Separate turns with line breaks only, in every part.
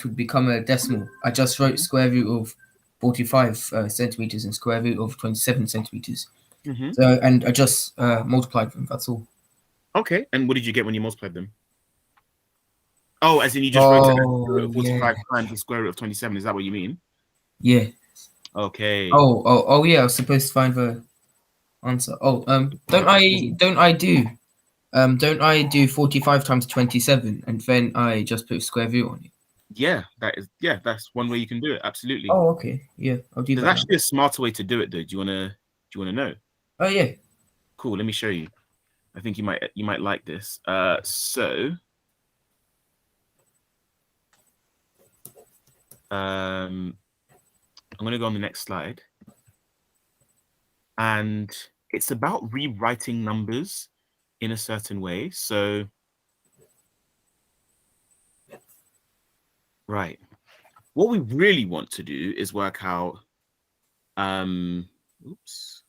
would become a decimal, I just wrote square root of 45 centimeters and square root of 27 centimeters.
Mm-hmm.
So, and I just multiplied them. That's all.
Okay. And what did you get when you multiplied them? Oh, as in you just wrote it as the square root
Oh
of
yeah,
45 times the square root of 27. Is that what you mean?
yeah.
Okay.
Oh yeah. I was supposed to find the answer. Oh don't I do 45 times 27 and then I just put square root on it?
Yeah, that's one way you can do it. Absolutely.
Oh okay, yeah. I'll do
There's
that now.
actually a smarter way to do it though. Do you wanna know?
Oh yeah.
Cool, let me show you. I think you might like this. So I'm gonna go on the next slide. And it's about rewriting numbers in a certain way. So right. What we really want to do is work out oops.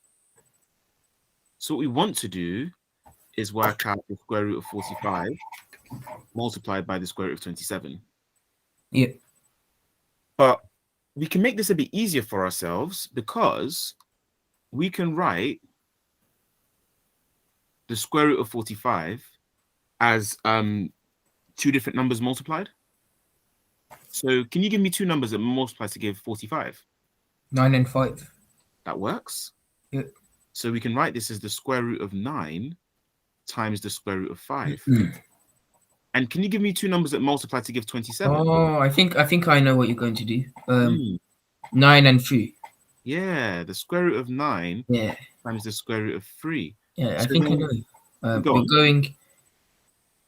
So what we want to do is work out the square root of 45 multiplied by the square root of 27.
Yeah.
But we can make this a bit easier for ourselves because we can write the square root of 45 as two different numbers multiplied. So can you give me two numbers that multiply to give 45?
9 and 5.
That works.
Yeah.
So we can write this as the square root of 9 times the square root of 5. And can you give me two numbers that multiply to give 27?
Oh, I think I know what you're going to do.
Hmm.
9 and 3.
Yeah, the square root of 9
Yeah.
times the square root of 3.
Yeah, I
So
think I
then,
know.
go on.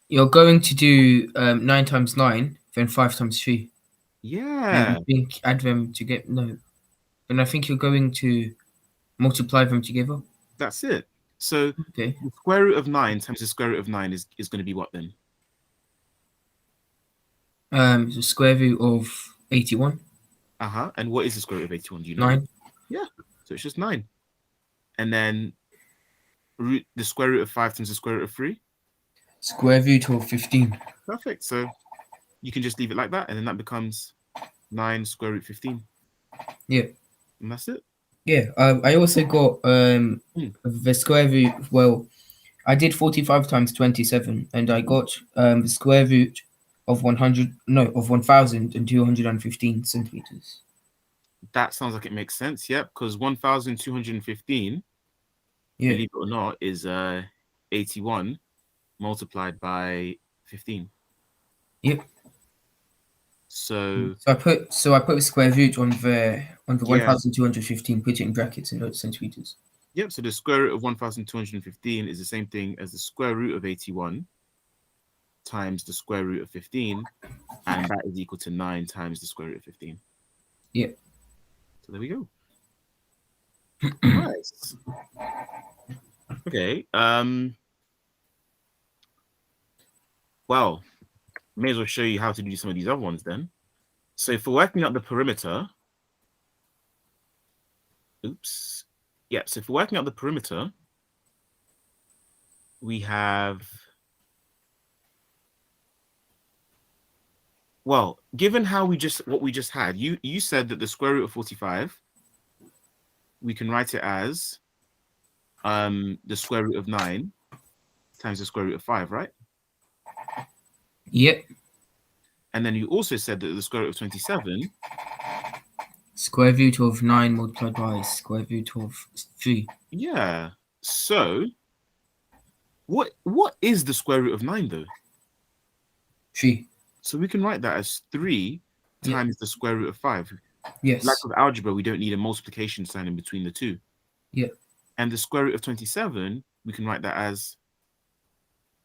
You're going to do 9 times 9, then 5 times 3.
Yeah,
And I think add them to get no. And I think you're going to multiply them together.
that's it. So
Okay.
the square root of 9 times the square root of 9 is going to be what then?
The square root of 81.
Uh-huh. And what is the square root of 81? Do you know?
9.
Yeah. So it's just 9. And then the square root of 5 times the square root of 3.
Square root of 15.
Perfect. So you can just leave it like that, and then that becomes 9 square root 15.
Yeah.
And that's it.
Yeah. I also got the square root. Well, I did 45 times 27, and I got the square root of 1,215 centimeters.
That sounds like it makes sense. Yep. Because 1,215,
Yeah.
believe it or not, is 81 multiplied by 15.
Yep.
So
I put the square root on the
yeah.
1,215. Put it in brackets and not centimeters.
Yep. So the square root of 1,215 is the same thing as the square root of 81 times the square root of 15, and that is equal to 9 times the square root of 15.
Yeah.
So there we go. Nice. Okay. Well, may as well show you how to do some of these other ones then. So for working out the perimeter, oops. Yeah, so for working out the perimeter, we have, well, given how what we just had, you said that the square root of 45, we can write it as the square root of 9 times the square root of 5, right?
Yep.
And then you also said that the square root of 27,
Square root of 9 multiplied by square root of 3.
yeah. So what is the square root of 9 though?
3.
So we can write that as 3 times the square root of 5.
Yes.
Like with algebra, we don't need a multiplication sign in between the two.
Yeah.
And the square root of 27, we can write that as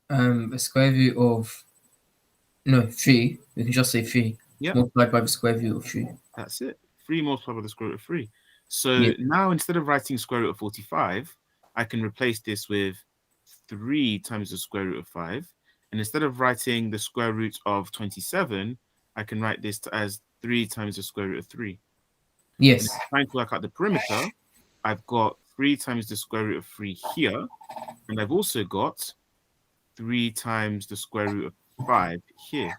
the square root of 3. We can just say 3.
Yeah.
Multiplied by the square root of 3.
That's it. 3 multiplied by the square root of 3. So now instead of writing square root of 45, I can replace this with 3 times the square root of 5. And instead of writing the square root of 27, I can write this as 3 times the square root of 3.
Yes.
And if I'm trying to work out the perimeter, I've got 3 times the square root of 3 here. And I've also got 3 times the square root of 5 here.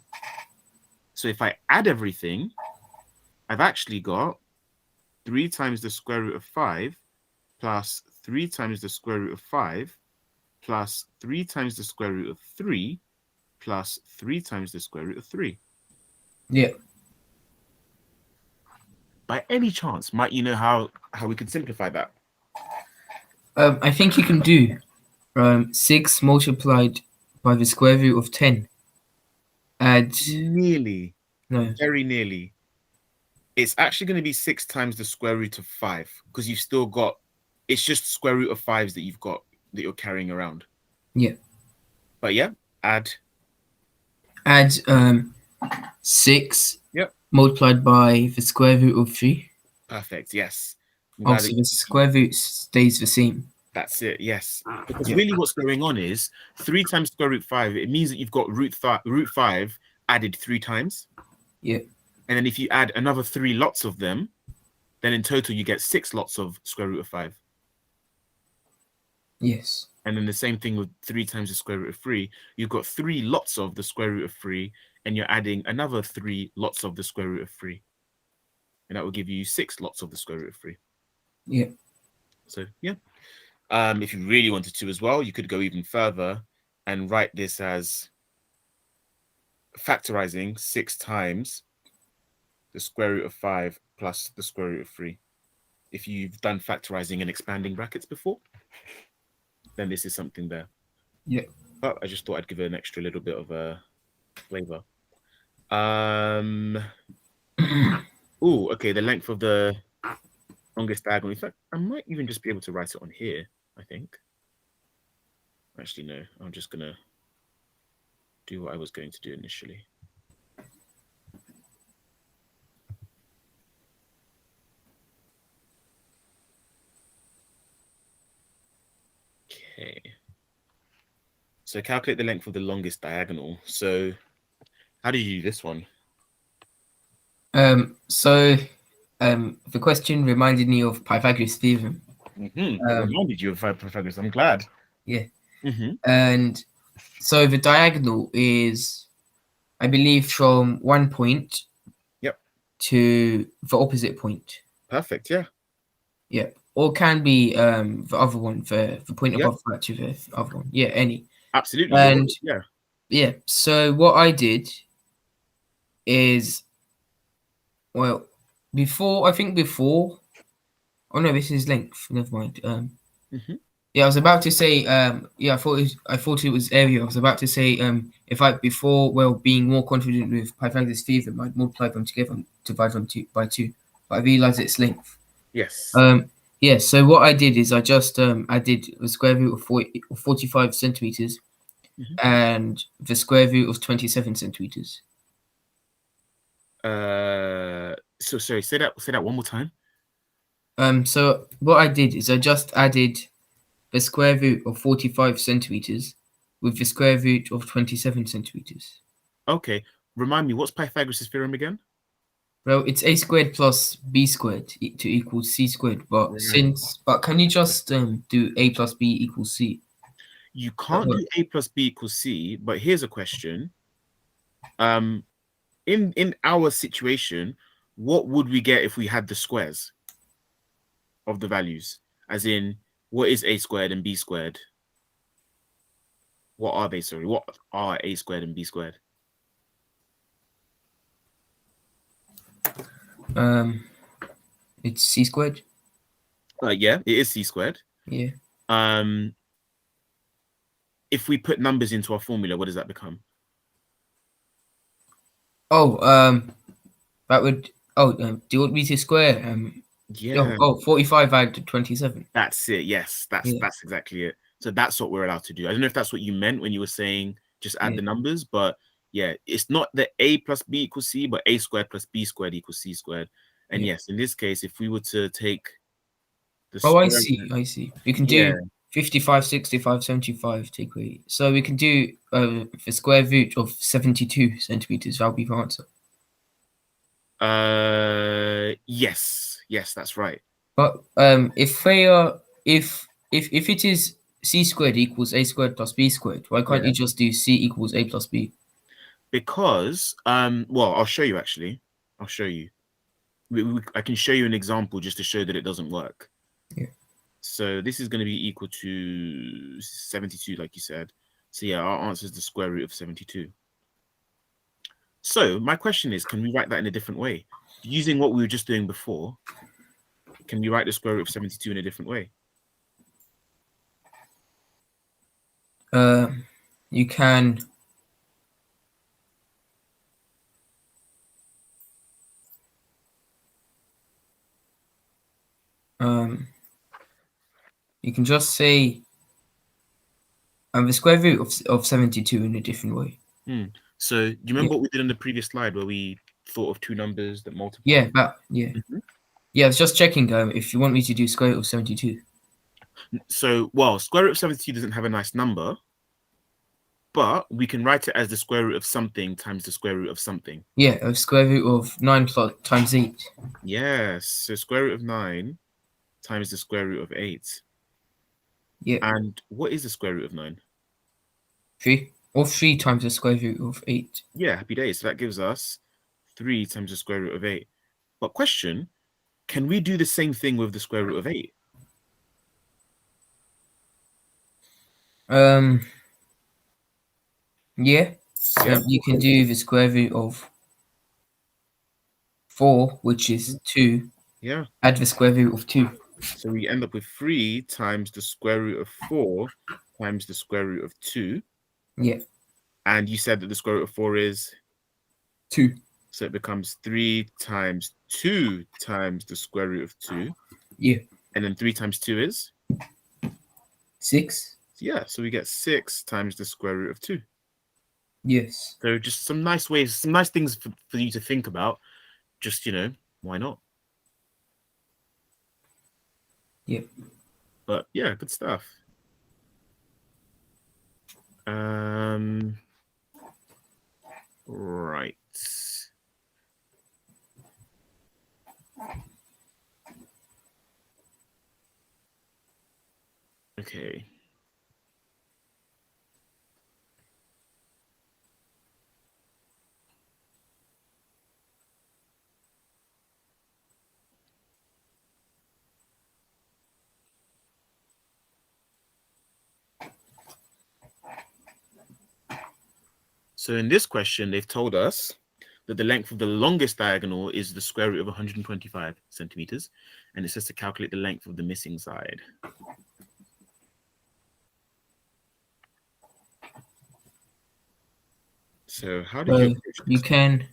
So if I add everything, I've actually got 3 times the square root of 5 plus 3 times the square root of 5 plus 3 times the square root of 3 plus 3 times the square root of 3.
Yeah.
By any chance, might you know how we can simplify that?
I think you can do 6 multiplied by the square root of 10. Add
Nearly.
no.
Very nearly. It's actually going to be 6 times the square root of 5 because you've still got, it's just square root of 5s that you've got that you're carrying around.
Yeah.
But yeah, add
6
Yep.
multiplied by the square root of 3.
Perfect. Yes.
Also, the square root stays the same.
That's it. Yes. Because really what's going on is 3 times square root 5. It means that you've got root 5 added 3 times.
Yeah.
And then if you add another 3 lots of them, then in total you get 6 lots of square root of 5.
Yes.
And then the same thing with 3 times the square root of 3. You've got 3 lots of the square root of 3, and you're adding another 3 lots of the square root of 3. And that will give you 6 lots of the square root of 3.
Yeah.
So, yeah. If you really wanted to as well, you could go even further and write this as factorizing 6 times the square root of 5 plus the square root of 3. If you've done factorizing and expanding brackets before, then this is something there.
Yeah.
But I just thought I'd give it an extra little bit of a flavor. Oh, okay. The length of the longest diagonal. In fact, I might even just be able to write it on here, I think. Actually, no. I'm just going to do what I was going to do initially. Okay. So calculate the length of the longest diagonal. So how do you do this one?
The question reminded me of Pythagoras' theorem.
It reminded you of Pythagoras. I'm glad.
Yeah. And so the diagonal is, I believe, from one point to the opposite point.
Perfect. Yeah.
Yeah. Or can be the other one, the point above that to the other one. Yeah, any.
Absolutely.
And yeah. So what I did is, well, before. Oh no, this is length. Never mind. Yeah, I was about to say. Yeah, I thought it was area. I was about to say. Being more confident with Pythagoras' theorem, I'd multiply them together and divide them by 2. But I realized it's length.
Yes.
Yeah. So what I did is I just added the square root of 45 centimeters and the square root of 27 centimeters.
So sorry. Say that one more time.
So what I did is I just added the square root of 45 centimeters with the square root of 27 centimeters.
Okay. Remind me, what's Pythagoras' theorem again?
Well, it's a squared plus b squared to equal c squared. But can you just do a plus b equals c?
You can't do a plus b equals c. But here's a question. In our situation, what would we get if we had the squares of the values? As in, what is a squared and b squared? What are they? Sorry, what are a squared and b squared?
It's c squared.
Yeah, it is c squared.
Yeah.
If we put numbers into our formula, what does that become?
That would. Do you want me to square?
Yeah.
45 add to 27.
That's it. Yes, that's exactly it. So that's what we're allowed to do. I don't know if that's what you meant when you were saying just add the numbers, but yeah, it's not that a plus b equals c, but a squared plus b squared equals c squared. And yes, in this case, if we were to take the
square, I see. We can do 55, 65, 75 take away. So we can do the square root of 72 centimeters. That'll be the answer.
Yes, that's right.
But if it is c squared equals a squared plus b squared, why can't you just do c equals a plus b?
Because well, I'll show you actually. I'll show you. I can show you an example just to show that it doesn't work.
Yeah.
So this is going to be equal to 72, like you said. So yeah, our answer is the square root of 72. So my question is, can we write that in a different way? Using what we were just doing before, can we write the square root of 72 in a different way?
You can. You can just say the square root of 72 in a different way.
So do you remember what we did on the previous slide where we thought of two numbers that multiply?
Yeah, yeah. I was just checking if you want me to do square root of 72.
So, well, square root of 72 doesn't have a nice number, but we can write it as the square root of something times the square root of something.
Yeah, a square root of 9 times 8.
Yes, so square root of 9 times the square root of 8.
Yeah.
And what is the square root of 9?
3. Or 3 times the square root of 8.
Yeah, happy days. So that gives us 3 times the square root of 8. But question, can we do the same thing with the square root of 8?
Yeah. So you can do the square root of 4, which is 2.
Yeah.
Add the square root of 2.
So we end up with 3 times the square root of 4 times the square root of 2.
Yeah.
And you said that the square root of 4 is
2.
So it becomes 3 times 2 times the square root of 2.
Yeah.
And then 3 times 2 is?
6.
Yeah, so we get 6 times the square root of 2.
Yes.
So just some nice ways, some nice things for you to think about. Just, why not?
Yeah.
But yeah, good stuff. Right. Okay. So in this question, they've told us that the length of the longest diagonal is the square root of 125 centimeters. And it says to calculate the length of the missing side. So how do you approach this?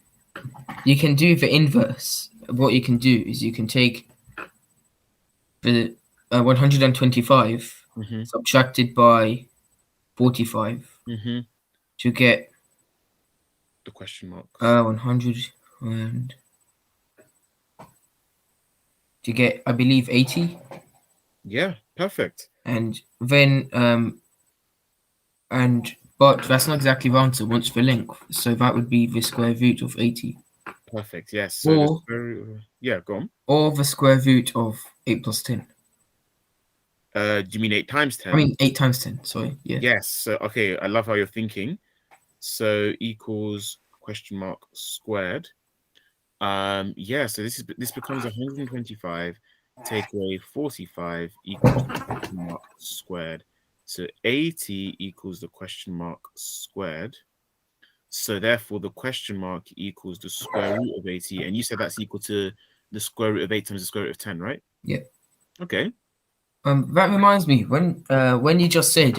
You can do the inverse. What you can do is you can take the 125 subtracted by 45 to get
the question marks.
100 and to get, I believe, 80.
Yeah, perfect.
And then but that's not exactly the answer. Once the length, so that would be the square root of 80.
Perfect. Yes. So the square root, yeah, go on.
Or the square root of 8 plus 10.
Do you mean 8 times 10?
I mean 8 times 10. Sorry. Yeah.
Yes. So okay, I love how you're thinking. So equals question mark squared. Yeah. So this becomes 125. Take away 45 equals question mark squared. So 80 equals the question mark squared. So therefore, the question mark equals the square root of 80. And you said that's equal to the square root of 8 times the square root of 10, right?
Yeah.
Okay.
That reminds me, when you just said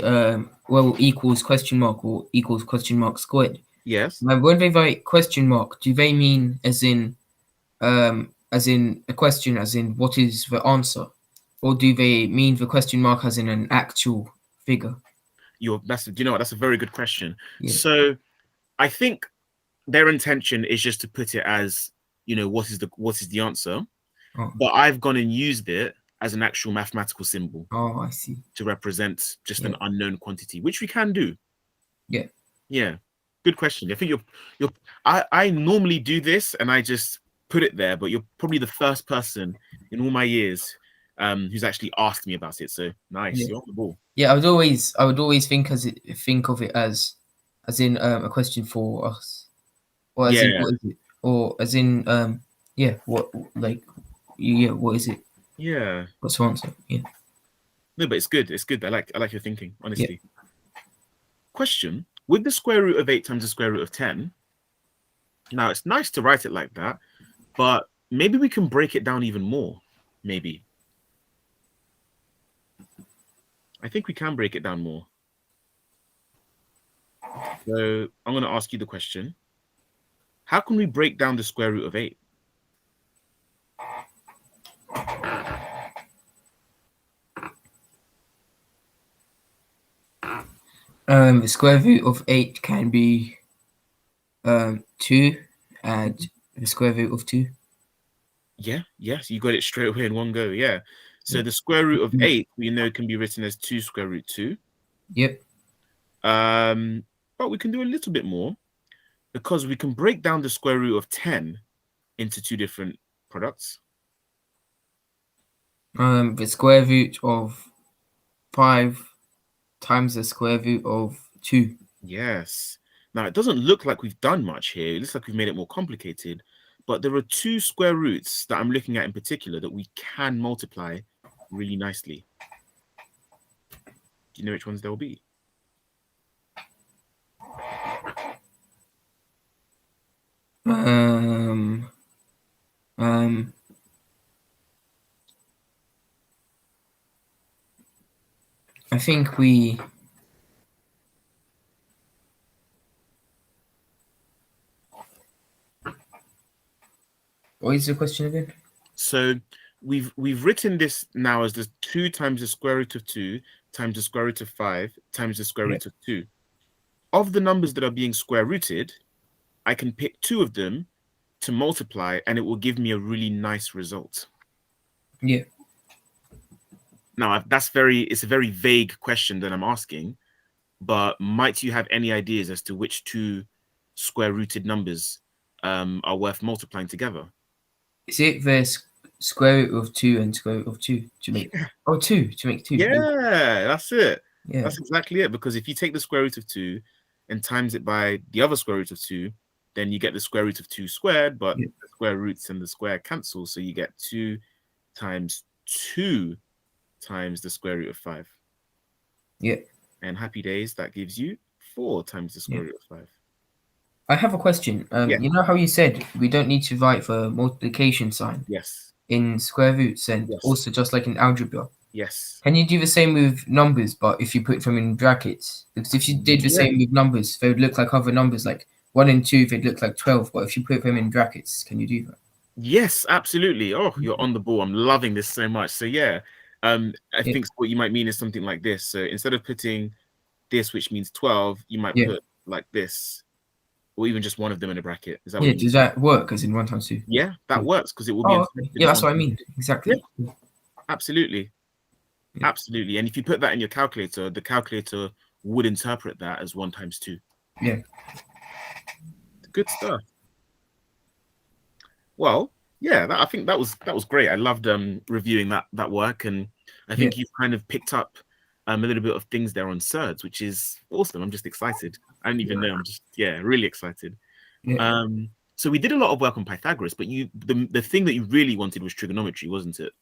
well, equals question mark or equals question mark squared.
Yes.
When they write question mark, do they mean as in a question, as in what is the answer, or do they mean the question mark as in an actual figure?
That's a very good question.
Yeah.
So I think their intention is just to put it as, what is the answer?
Oh.
But I've gone and used it as an actual mathematical symbol.
Oh, I see.
To represent just an unknown quantity, which we can do.
Yeah.
Yeah. Good question. I think I normally do this and I just put it there, but you're probably the first person in all my years who's actually asked me about it. So nice.
Yeah.
You're on the ball.
Yeah, I would always think of it as in a question for us. Or as in
Yeah,
what is it? Or as in yeah, what like yeah, what is it?
yeah.
What's the answer? Yeah.
No, but it's good. It's good. I like your thinking,
Yeah.
honestly. Question: with the square root of 8 times the square root of 10, now it's nice to write it like that, but maybe we can break it down even more. Maybe. I think we can break it down more. So I'm going to ask you the question. How can we break down the square root of 8?
The square root of 8 can be 2 and the square root of 2.
Yeah, yes, you got it straight away in one go. Yeah. So
Yeah.
the square root of 8, we know, can be written as 2 square root 2.
Yep.
Um, but we can do a little bit more because we can break down the square root of 10 into two different products.
The square root of 5 times the square root of 2.
Yes. Now, it doesn't look like we've done much here. It looks like we've made it more complicated. But there are two square roots that I'm looking at in particular that we can multiply really nicely. Do you know which ones they'll be?
Um, um, I think we. What is the question again?
So we've written this now as the 2 times the square root of 2 times the square root of 5 times the square
Yeah.
root of 2. Of the numbers that are being square rooted, I can pick two of them to multiply and it will give me a really nice result.
Yeah.
Now, it's a very vague question that I'm asking, but might you have any ideas as to which two square rooted numbers are worth multiplying together?
Is it the square root of 2 and square root of 2 to make. Oh, 2 to make 2. Yeah.
Yeah, that's it.
Yeah.
That's exactly it. Because if you take the square root of 2 and times it by the other square root of 2, then you get the square root of 2 squared, but
Yeah.
the square roots and the square cancel. So you get 2 times 2 times the square root of 5.
Yeah.
And happy days, that gives you 4 times the
Yeah.
square root of 5.
I have a question.
Yeah,
You know how you said we don't need to write the multiplication sign
yes,
in square roots and
yes,
also just like in algebra?
yes.
Can you do the same with numbers, but if you put them in brackets? Because if you did the
Yeah.
same with numbers, they would look like other numbers, like 1 and 2, they'd look like 12. But if you put them in brackets, can you do that?
Yes, absolutely. Oh, you're on the ball. I'm loving this so much. So yeah, I
Yeah,
think what you might mean is something like this. So instead of putting this, which means 12, you might
yeah,
put like this, or even just one of them in a bracket. Is that what
yeah.
you mean?
Does that work as in 1 times 2?
Yeah, that
Yeah.
works because it will be
Oh, okay.
inserted
Yeah,
as
that's
one.
what I mean.
Yeah,
Exactly. Yeah,
absolutely.
yeah,
Absolutely. And if you put that in your calculator, the calculator would interpret that as 1 times 2.
yeah,
Good stuff. Well, yeah, I think that was great. I loved reviewing that work, and I
yeah,
think you've kind of picked up a little bit of things there on Surds, which is awesome. I'm just excited. I don't even know. I'm just really excited.
yeah.
So we did a lot of work on Pythagoras, but the thing that you really wanted was trigonometry, wasn't it?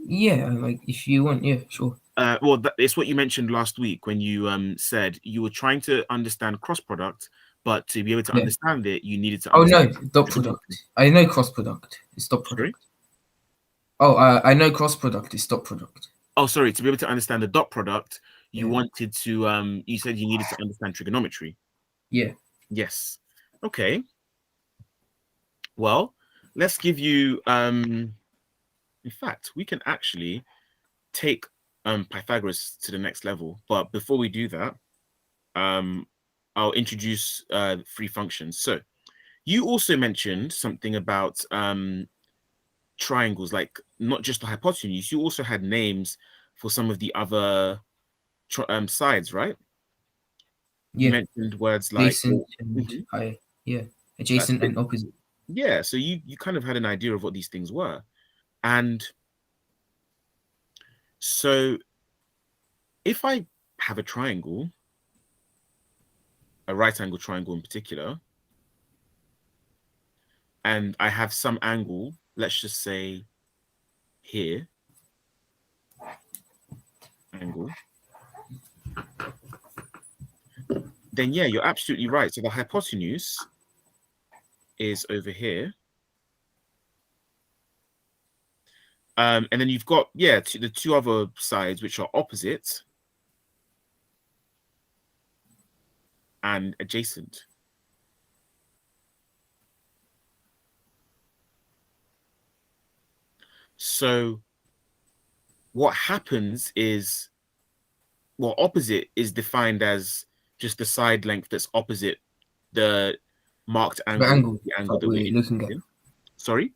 Yeah. Like if you want, yeah, sure.
Well, it's what you mentioned last week when you said you were trying to understand cross product, but to be able to
Yeah.
understand it, you needed to
Oh no,
understand
dot
trigonometry.
product. I know cross product. It's dot
Sorry.
product. Oh, I know cross product is dot product.
Oh, sorry. To be able to understand the dot product, you
Yeah,
wanted to you said you needed to understand trigonometry.
yeah,
Yes. Okay. Well, let's give you in fact, we can actually take Pythagoras to the next level. But before we do that, um I'll introduce three functions. So you also mentioned something about triangles, like not just the hypotenuse, you also had names for some of the other sides, right? You
yeah.
mentioned words like
Adjacent and
Mhm,
high. Yeah,
that's
adjacent
it.
and opposite.
Yeah, so you kind of had an idea of what these things were. And so if I have a triangle, a right angle triangle in particular, and I have some angle, let's just say here, angle, then yeah, you're absolutely right. So the hypotenuse is over here. And then you've got, yeah, the two other sides, which are opposite and adjacent. So what happens is, well, opposite is defined as just the side length that's opposite the marked
The
angle,
angle
the angle
that
that we're
we're looking
interested
at.
in. Sorry?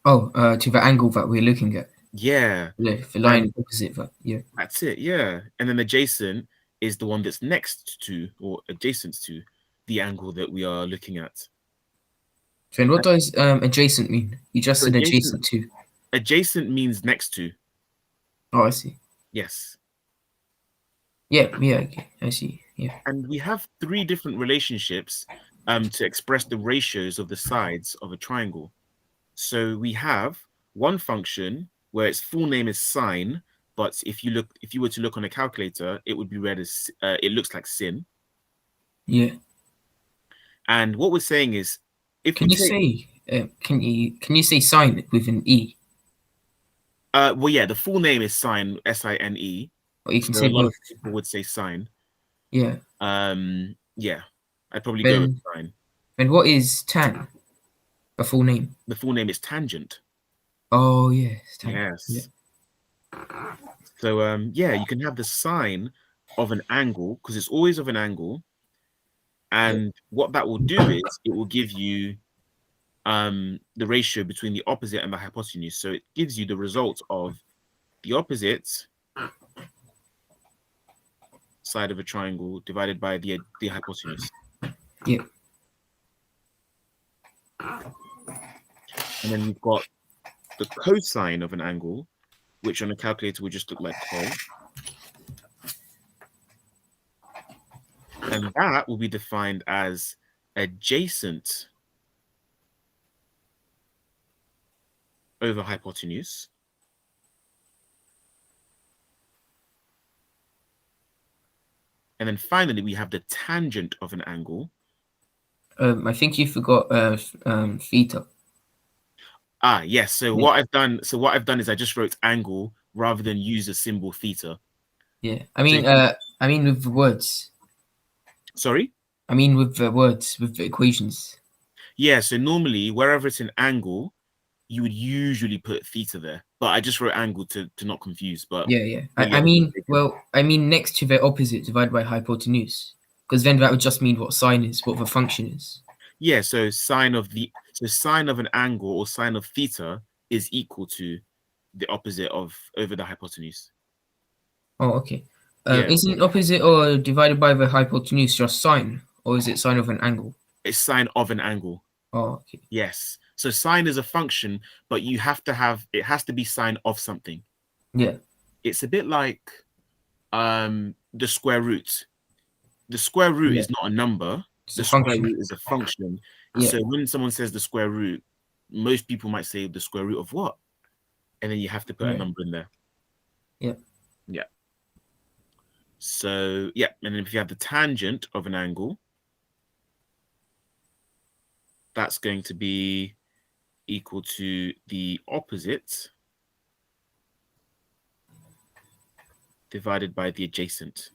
Oh, to the angle that we're looking at.
Yeah.
Yeah, the line
And
opposite that. Yeah.
that's it, yeah. And then adjacent is the one that's next to or adjacent to the angle that we are looking at.
So, and what does adjacent mean? You just
So
said adjacent to.
adjacent means next to.
Oh, I see.
Yes.
Yeah, yeah, okay. I see. Yeah.
And we have three different relationships to express the ratios of the sides of a triangle. So we have one function where its full name is sine, but if you were to look on a calculator, it would be read as it looks like sin.
Yeah.
And what we're saying is, if
Can
we
you
take,
say can you say sine with an e?
well, yeah, the full name is sine, S-I-N-E.
Or you can
So a
say
lot of
both.
people would say sine.
Yeah.
Yeah, I'd probably go with
Then
sine.
what is tan? A full name.
The full name is tangent.
Oh yeah, it's tan. Yeah.
Yes. So yeah, you can have the sine of an angle because it's always of an angle.
Yeah.
And what that will do is it will give you the ratio between the opposite and the hypotenuse. So it gives you the result of the opposite side of a triangle divided by the hypotenuse.
Yeah.
And then you've got the cosine of an angle, which on a calculator would just look like cos. And that will be defined as adjacent over hypotenuse. And then finally, we have the tangent of an angle.
I think you forgot theta.
Ah, yes. So
Yeah.
what I've done is I just wrote angle rather than use the symbol theta.
Yeah.
So
I mean with the words.
sorry?
I mean with the words, with the equations.
Yeah, so normally wherever it's an angle, you would usually put theta there. But I just wrote angle to not confuse. But
Yeah, yeah.
yeah,
I mean next to the opposite divided by hypotenuse. Because then that would just mean what sine is, what the function is.
yeah, so sine of an angle or sine of theta is equal to the opposite of over the hypotenuse.
Oh, okay.
Yeah,
Isn't opposite or divided by the hypotenuse just sine? Or is it sine of an angle?
it's sine of an angle.
Oh, okay.
Yes. So sine is a function, but you have to have it has to be sine of something.
Yeah.
It's a bit like the square root. The square root
Yeah.
is not a number.
It's
The
a
square
function.
root is a function.
Yeah.
So when someone says the square root, most people might say the square root of what? And then you have to put a
Yeah.
number in there.
Yeah.
Yeah. So yeah, and then if you have the tangent of an angle, that's going to be equal to the opposite divided by the adjacent.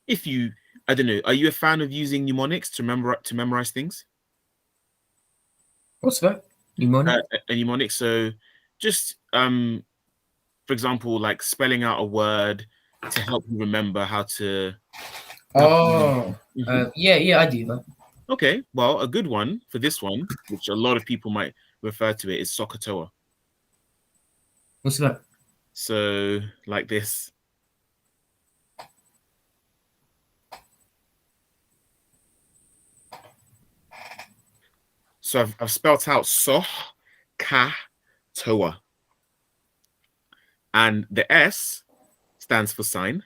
If you, I don't know, are you a fan of using mnemonics to memorize things?
What's that? Mnemonic?
A mnemonic. So just for example, like spelling out a word to help you remember how to.
Oh,
Mhm.
yeah, yeah, I do that.
Okay, well, a good one for this one, which a lot of people might refer to it, is Sokotoa.
What's that?
So like this. So I've spelt out Soh Ka Toa. And the S stands for sine.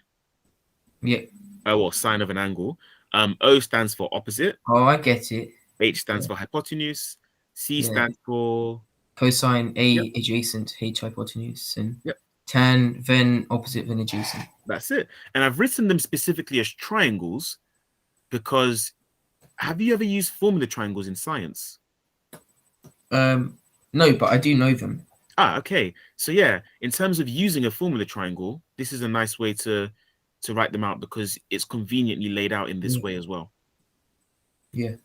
Yeah.
Oh, well, sine of an angle. O stands for opposite.
Oh, I get it.
H stands
Yeah.
for hypotenuse. C
Yeah.
stands for
Cosine
yep,
A adjacent H hypotenuse and
yep.
tan then opposite then adjacent.
That's it. And I've written them specifically as triangles because have you ever used formula triangles in science?
No, but I do know them.
Ah, okay. So yeah, in terms of using a formula triangle, this is a nice way to write them out because it's conveniently laid out in this
Yeah.
way as well.
Yeah.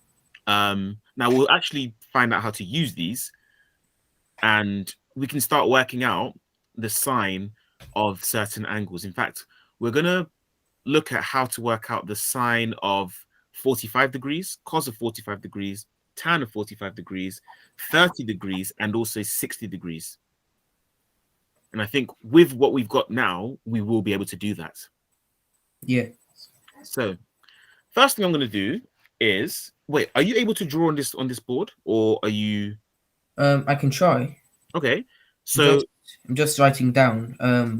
Now we'll actually find out how to use these, and we can start working out the sine of certain angles. In fact, we're gonna look at how to work out the sine of 45 degrees, cos of 45 degrees, tan of 45 degrees, 30 degrees, and also 60 degrees. And I think with what we've got now, we will be able to do that.
Yeah.
So first thing I'm going to do is, wait, are you able to draw on this board or are you?
I can try.
Okay.
I'm
So
just I'm just writing down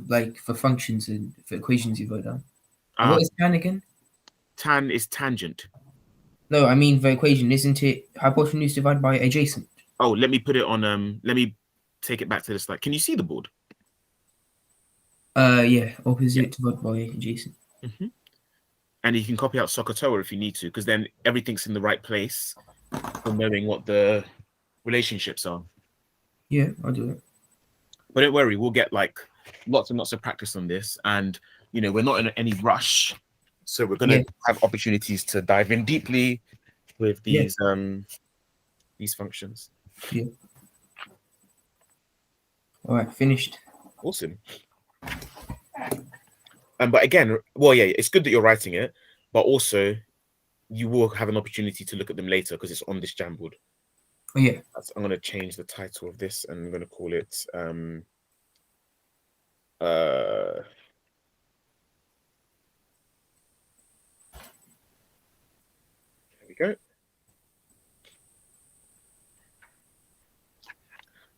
like for functions and for equations you wrote down. And what is tan again?
tan is tangent.
No, I mean the equation, isn't it hypotenuse divided by adjacent?
Oh, let me put it on, let me take it back to the slide. Can you see the board?
Yeah,
Yeah.
opposite divided by adjacent.
Mm-hmm. And you can copy out Sokotoa if you need to, because then everything's in the right place for knowing what the relationships are.
Yeah, I'll do it.
But don't worry, we'll get like lots and lots of practice on this. And, you know, we're not in any rush. So we're going to have opportunities to dive in deeply with these functions.
Yeah. All right, finished.
Awesome. But again, well, yeah, it's good that you're writing it, but also you will have an opportunity to look at them later because it's on this Jamboard.
Oh yeah.
I'm going to change the title of this and I'm going to call it there we go.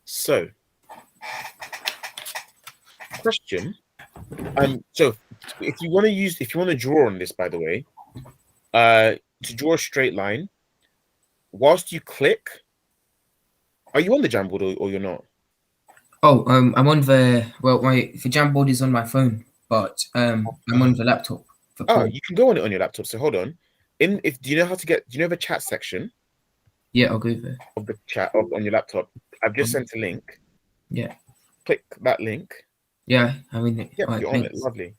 So, question. So if you want to draw on this, by the way, to draw a straight line, whilst you click, are you on the Jamboard or you're not?
Oh, I'm on the the Jamboard is on my phone, but I'm on the laptop.
Oh, you can go on it on your laptop. So hold on. Do you know the chat section?
Yeah, I'll go there.
Of the chat on your laptop. I've just sent a link.
Yeah.
Click that link.
Yeah, I'm in it.
Yep,
right,
you're on it. Lovely.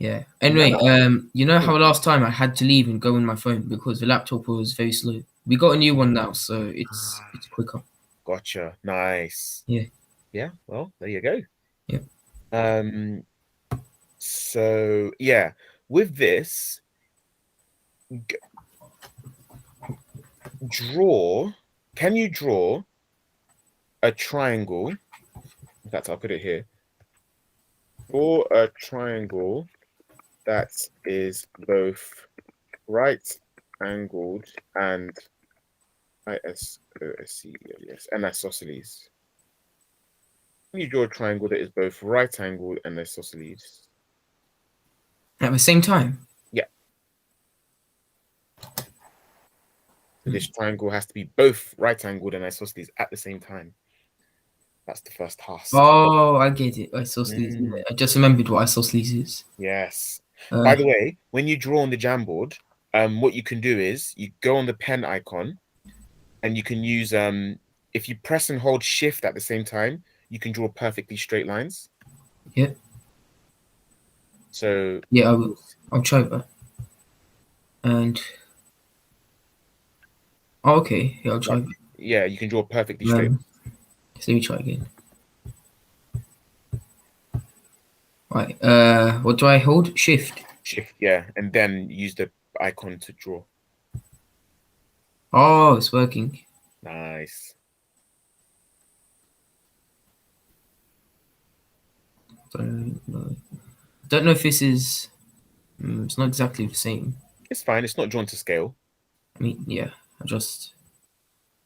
Yeah. Anyway, you know how last time I had to leave and go on my phone because the laptop was very slow. We got a new one now, so it's quicker.
Gotcha. Nice.
Yeah.
Yeah. Well, there you go.
Yeah.
So yeah, with this, can you draw a triangle? In fact, I'll put it here. Draw a triangle that is both right angled and and isosceles. Can you draw a triangle that is both right angled and isosceles?
At the same time?
Yeah. So this triangle has to be both right angled and isosceles at the same time. That's the first task.
Oh, I get it. Isosceles. Yeah. I just remembered what isosceles is.
Yes. By the way, when you draw on the Jamboard, what you can do is you go on the pen icon and you can use if you press and hold shift at the same time, you can draw perfectly straight lines.
Yeah.
So
yeah, I'll try that. And okay, yeah, I'll try.
Yeah, you can draw perfectly straight.
So let me try again. Right. What do I hold? Shift.
Shift, yeah, and then use the icon to draw.
Oh, it's working.
Nice.
Don't know if this is. It's not exactly the same.
It's fine. It's not drawn to scale.
I mean, yeah. I'll just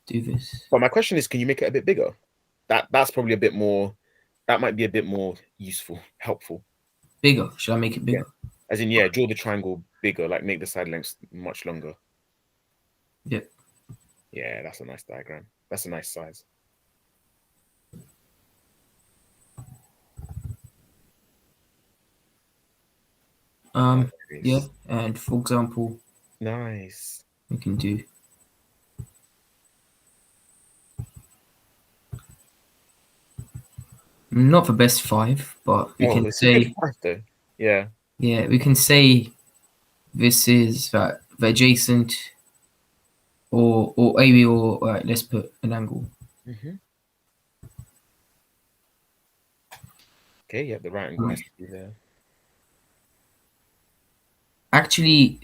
do this.
But my question is, can you make it a bit bigger? That's probably a bit more. That might be a bit more useful, helpful.
Bigger. Should I make it
Yeah.
bigger?
As in, yeah, draw the triangle bigger, like make the side lengths much longer.
Yep.
Yeah, that's a nice diagram. That's a nice size.
Um. Yeah.
Nice.
And for example,
Nice.
we can do. Not the best 5, but we
Oh,
can
it's a good
say,
price though. Yeah.
yeah, we can say this is that the adjacent or maybe or all right, let's put an angle.
Hmm. Okay, yeah, the right angle has
Right.
to be there.
Actually,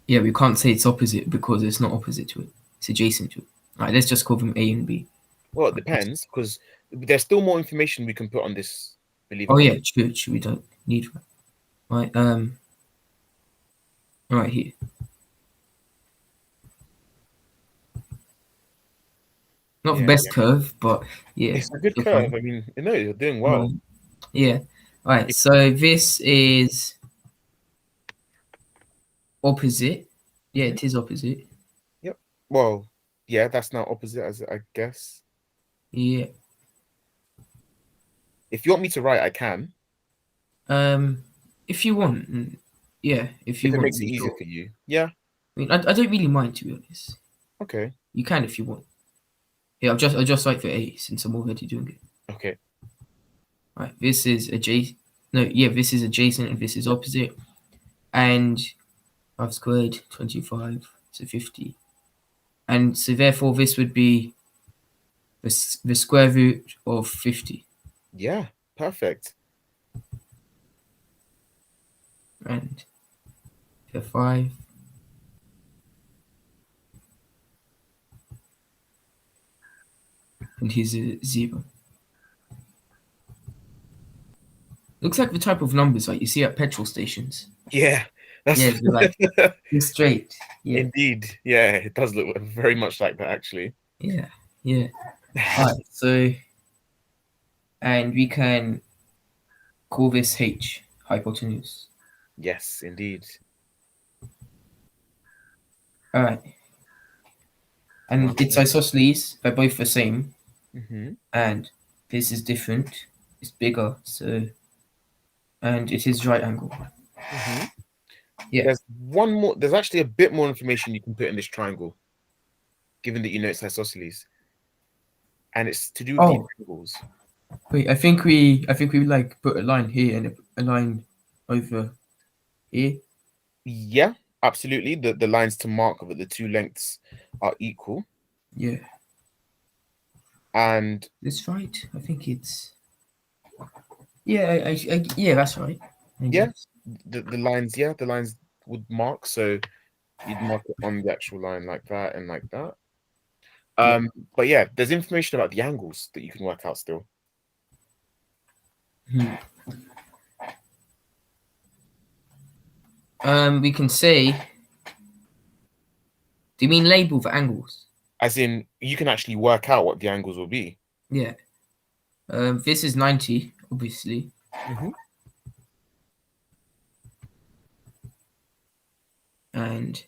yeah, we can't say it's opposite because it's not opposite to it. It's adjacent to it. All right, let's just call them A and B.
Well, it depends because there's still more information we can put on this, believe it
Oh
or
yeah,
not.
true. We don't need that. Right. Right here. Not the
Yeah,
best
yeah.
curve, but yeah,
It's a good
still
curve.
fine.
I mean, no, you're doing well.
Right. Yeah. Right.
If,
So this is opposite. Yeah,
mhm.
it is opposite.
Yep. Well, yeah, that's not opposite as I guess.
Yeah.
If you want me to write, I can.
Um, if you want, yeah, if
If
you
it
want
makes it
to,
easier
sure.
for you. Yeah.
I mean, I don't really mind to be honest.
Okay.
You can if you want. Yeah, I just like the A since I'm already doing it.
Okay.
Right, this is adjacent. No, yeah, this is adjacent and this is
Yep.
opposite. And I've squared 25, so 50. And so therefore this would be the square root of 50.
Yeah. Perfect.
And the 5. And here's a 0. Looks like the type of numbers like you see at petrol stations.
Yeah. That's
Yeah, they're like they're straight. Yeah,
indeed. Yeah, it does look very much like that actually.
yeah, yeah. Alright, so and we can call this H, hypotenuse.
Yes, indeed.
Alright, and it's isosceles, they're both the same,
Mm-hmm.
and this is different, it's bigger, so and it is right angle.
Mm-hmm.
Yeah.
There's one more. There's actually a bit more information you can put in this triangle, given that you know it's isosceles, and it's to do with the
Oh,
angles.
wait, I think we like put a line here and a line over here.
Yeah, absolutely. The lines to mark that the two lengths are equal,
Yeah.
and
That's right. I think it's yeah, yeah, that's right. I
yeah,
guess.
the lines. Yeah, the lines would mark. So you'd mark it on the actual line like that and like that.
Yeah.
But yeah, there's information about the angles that you can work out still.
Hmm. We can say. Do you mean label the angles?
As in, you can actually work out what the angles will be.
Yeah. This is 90, obviously.
Mm-hmm.
And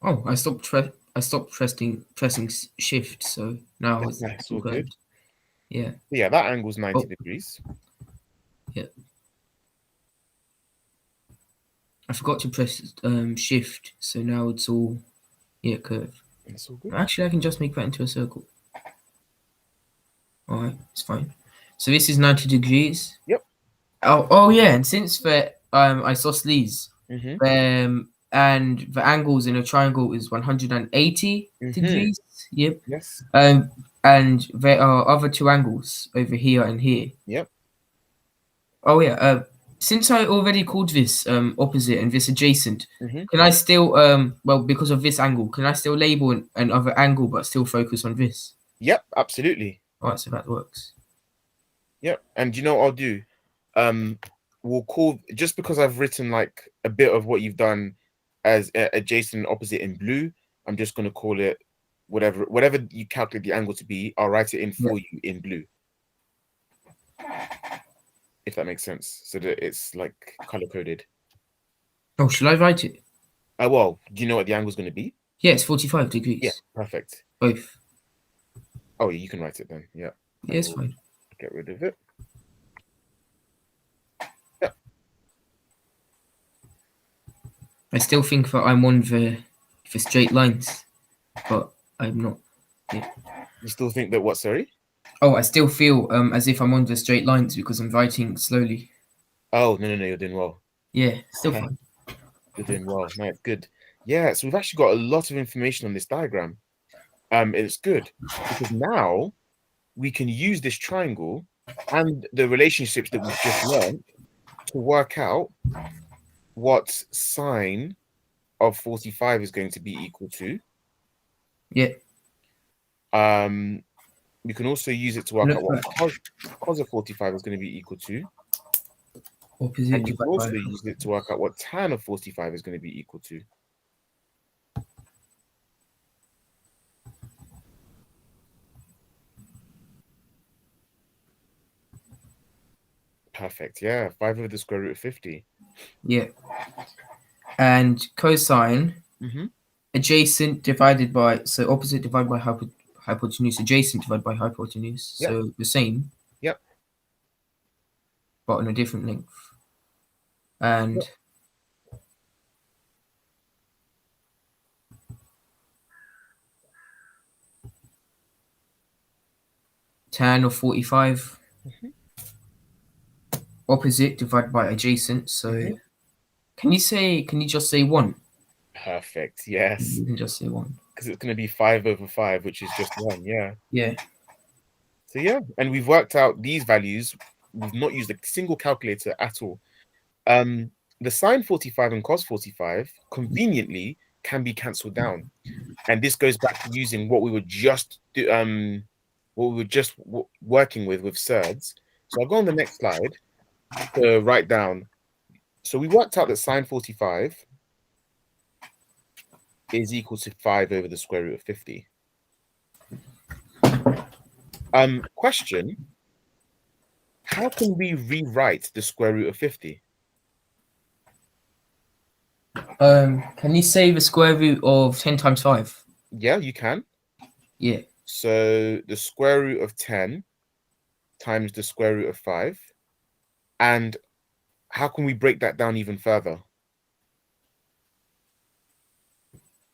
oh, I stopped pressing shift, so now
That's
it's all
all good.
curved. Yeah.
Yeah, that angle's 90
Oh,
degrees.
yeah. I forgot to press shift, so now it's all curved.
That's all good.
Actually, I can just make that into a circle. All right, it's fine. So this is 90 degrees.
Yep.
Oh yeah, and since the isosceles,
Mm-hmm.
and the angles in a triangle is 180
Mm-hmm.
degrees. Yep.
Yes.
And there are other two angles over here and here.
Yep.
Oh yeah. Since I already called this opposite and this adjacent,
Mm-hmm.
can I still well because of this angle, can I still label another angle but still focus on this?
Yep. Absolutely.
All right, so that works.
Yep. And you know what I'll do? We'll call just because I've written like a bit of what you've done as adjacent and opposite in blue. I'm just gonna call it whatever you calculate the angle to be. I'll write it in
Yeah.
for you in blue. if that makes sense, so that it's like color coded.
Oh, should I write it?
Well, do you know what the angle is going to be?
Yeah, it's 45
Yeah,
degrees.
perfect.
Both.
Oh, yeah, you can write it then. Yeah, I
Yeah, it's
will
fine.
get rid of it. Yeah,
I still think that I'm on the straight lines, but I'm not. Yeah.
you still think that what? Sorry.
Oh, I still feel as if I'm on the straight lines because I'm writing slowly.
Oh, no, no, no, you're doing well.
Yeah, still fine.
You're doing well. No, it's good. Yeah, so we've actually got a lot of information on this diagram. It's good because now we can use this triangle and the relationships that we've just learned to work out what sine of 45 is going to be equal to.
Yeah.
Um, we can also use it to work
Look
out what
back.
cos of 45 is going to be equal to.
Opposite
And you can
divided by.
also use it to work out what tan of 45 is going to be equal to. Perfect. Yeah, 5 over the square root of 50.
Yeah. And cosine
Mm-hmm.
adjacent divided by, so opposite divided by hypotenuse, adjacent divided by hypotenuse.
Yep.
So the same,
Yep.
but on a different length. And
Yep.
tan of 45,
Mm-hmm.
opposite divided by adjacent. So
Mm-hmm.
can you just say 1?
Perfect. Yes.
You can just say 1.
Because it's going to be 5 over 5, which is just 1. Yeah.
Yeah.
So, yeah. And we've worked out these values. We've not used a single calculator at all. The sine 45 and cos 45 conveniently can be cancelled down. And this goes back to using what we were just working with Surds. So I'll go on the next slide to write down. So we worked out that sine 45 is equal to 5 over the square root of 50. Question: how can we rewrite the square root of 50?
Can you say the square root of 10 times 5?
Yeah, you can.
Yeah.
So the square root of 10 times the square root of 5. And how can we break that down even further?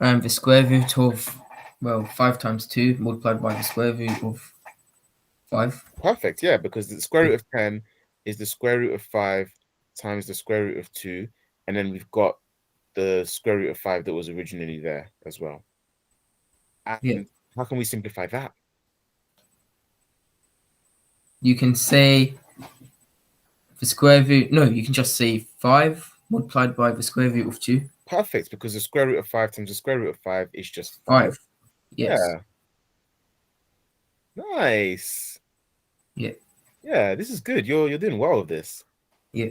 The square root of, well, 5 times 2 multiplied by the square root of 5.
Perfect, yeah, because the square root of 10 is the square root of 5 times the square root of 2. And then we've got the square root of 5 that was originally there as well. And
Yeah.
how can we simplify that?
You can say the square root, no, you can just say 5 multiplied by the square root of 2.
Perfect, because the square root of 5 times the square root of 5 is just
5.
5.
Yes.
Yeah. Nice.
Yeah.
Yeah, this is good. You're doing well with this.
Yeah.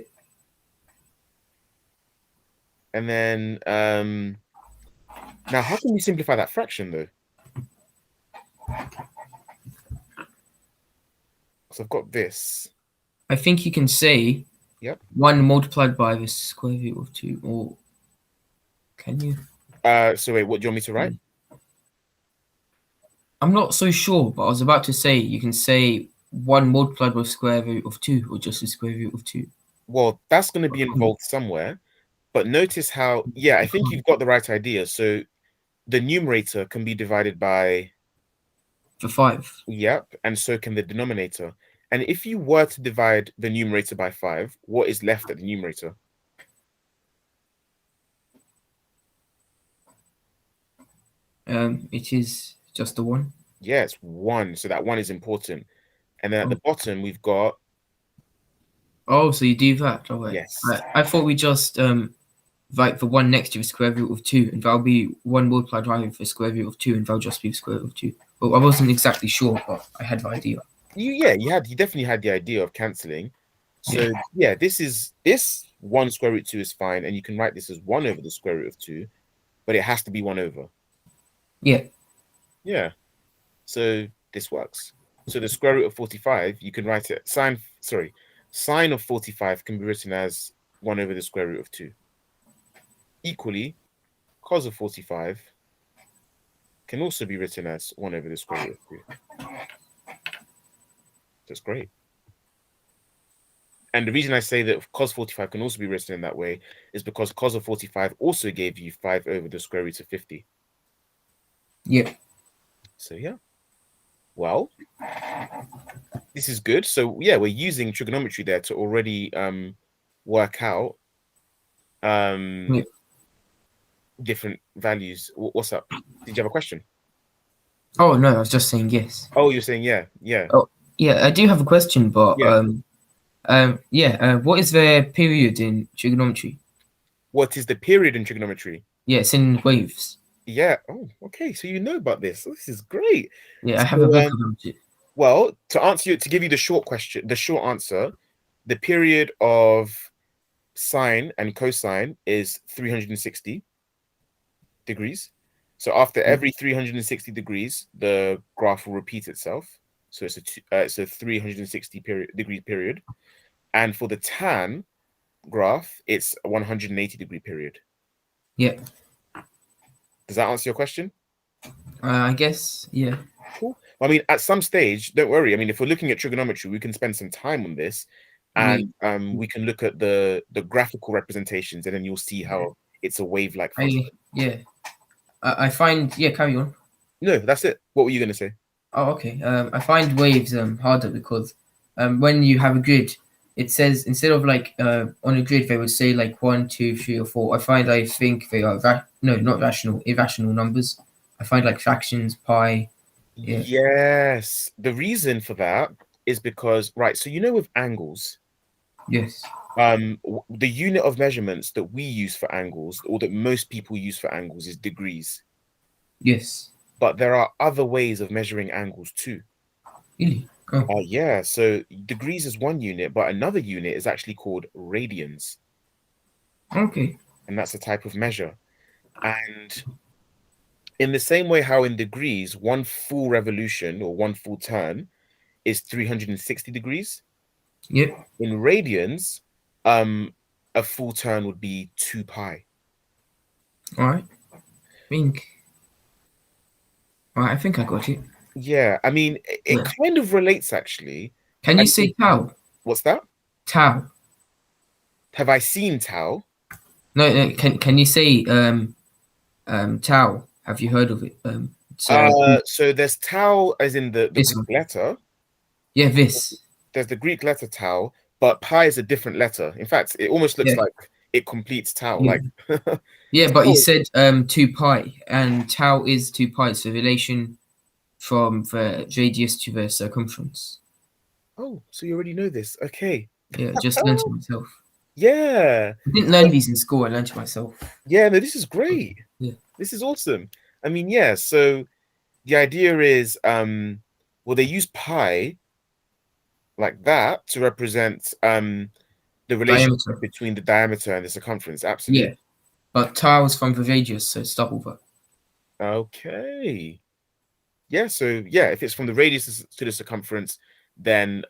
And then now how can we simplify that fraction though? So I've got this.
I think you can say
Yep.
1 multiplied by the square root of 2, or can you?
So wait, what do you want me to write?
I'm not so sure, but I was about to say you can say 1 multiplied by the square root of 2, or just the square root of 2.
Well, that's going to be involved somewhere. But notice how, yeah, I think you've got the right idea. So the numerator can be divided by
For 5.
Yep, and so can the denominator. And if you were to divide the numerator by 5, what is left at the numerator?
It is just the 1.
Yeah, it's 1. So that 1 is important. And then at the bottom, we've got...
Oh, so you do that. Oh, wait.
Yes.
I thought we just write the 1 next to the square root of 2, and that'll be 1 multiplied by the square root of 2, and that'll just be the square root of 2. Well, I wasn't exactly sure, but I had the idea.
You definitely had the idea of cancelling. So yeah, this 1 square root 2 is fine, and you can write this as 1 over the square root of 2, but it has to be 1 over.
Yeah.
Yeah. So this works. So the square root of 45, you can write it Sine of 45 can be written as 1 over the square root of 2. Equally, cos of 45 can also be written as 1 over the square root of 2. That's great. And the reason I say that cos 45 can also be written in that way is because cos of 45 also gave you 5 over the square root of 50.
Yeah.
So yeah. Well, this is good. So yeah, we're using trigonometry there to already work out
Yeah.
different values. What's up? Did you have a question?
Oh no, I was just saying yes.
Oh, you're saying yeah, yeah,
Oh yeah, I do have a question, but
yeah.
what is the period in trigonometry?
What is the period in trigonometry?
Yeah, it's in waves.
Yeah. Oh, okay. So you know about this. This is great.
Yeah, I have a
So
book about it.
well, to give you the short question, the short answer, the period of sine and cosine is 360 degrees. So after
Yeah.
every 360 degrees, the graph will repeat itself. So it's a 360 degree period. And for the tan graph, it's a 180-degree period.
Yeah.
Does that answer your question?
I guess. Yeah.
Cool. I mean, at some stage, don't worry. I mean, if we're looking at trigonometry, we can spend some time on this,
Yeah.
and we can look at the graphical representations, and then you'll see how it's a wave-like function.
Yeah. I find yeah. Carry on.
No, that's it. What were you going to say?
Oh, okay. I find waves harder because when you have a grid, it says instead of like on a grid they would say like 1, 2, 3, or 4. I think they are no, not rational, irrational numbers. I find like fractions, pi. Yeah.
Yes. The reason for that is because, right, so you know with angles,
Yes.
the unit of measurements that we use for angles, or that most people use for angles, is degrees.
Yes.
But there are other ways of measuring angles too.
Really. Oh.
Yeah, so degrees is one unit, but another unit is actually called radians,
Okay.
and that's a type of measure. And in the same way how in degrees, one full revolution or one full turn is 360 degrees,
Yep.
in radians, a full turn would be 2 pi.
All right. Think. All right. I think I got it.
Yeah, I mean, it
Yeah.
kind of relates actually.
Can you
And
say tau?
what's that?
Tau.
Have I seen tau?
No. No. Can you say tau? Have you heard of it? It's
So there's tau as in the
this
Greek
one.
letter.
Yeah. This.
There's the Greek letter tau, but pi is a different letter. In fact, it almost looks
Yeah.
like it completes tau.
Yeah.
Like
Yeah, but you
tau.
said 2 pi, and tau is 2 pi. It's the relation from the radius to the circumference.
Oh, so you already know this. Okay.
Yeah, just learned it myself.
Yeah.
I didn't learn these in school. I learned it myself.
Yeah, no, this is great.
Yeah.
This is awesome. I mean, yeah, so the idea is well, they use pi like that to represent the relationship
Diameter.
between the diameter and the circumference. Absolutely.
Yeah, but tau is from the radius, so it's double that.
Okay. Yeah, so yeah, if it's from the radius to the circumference, then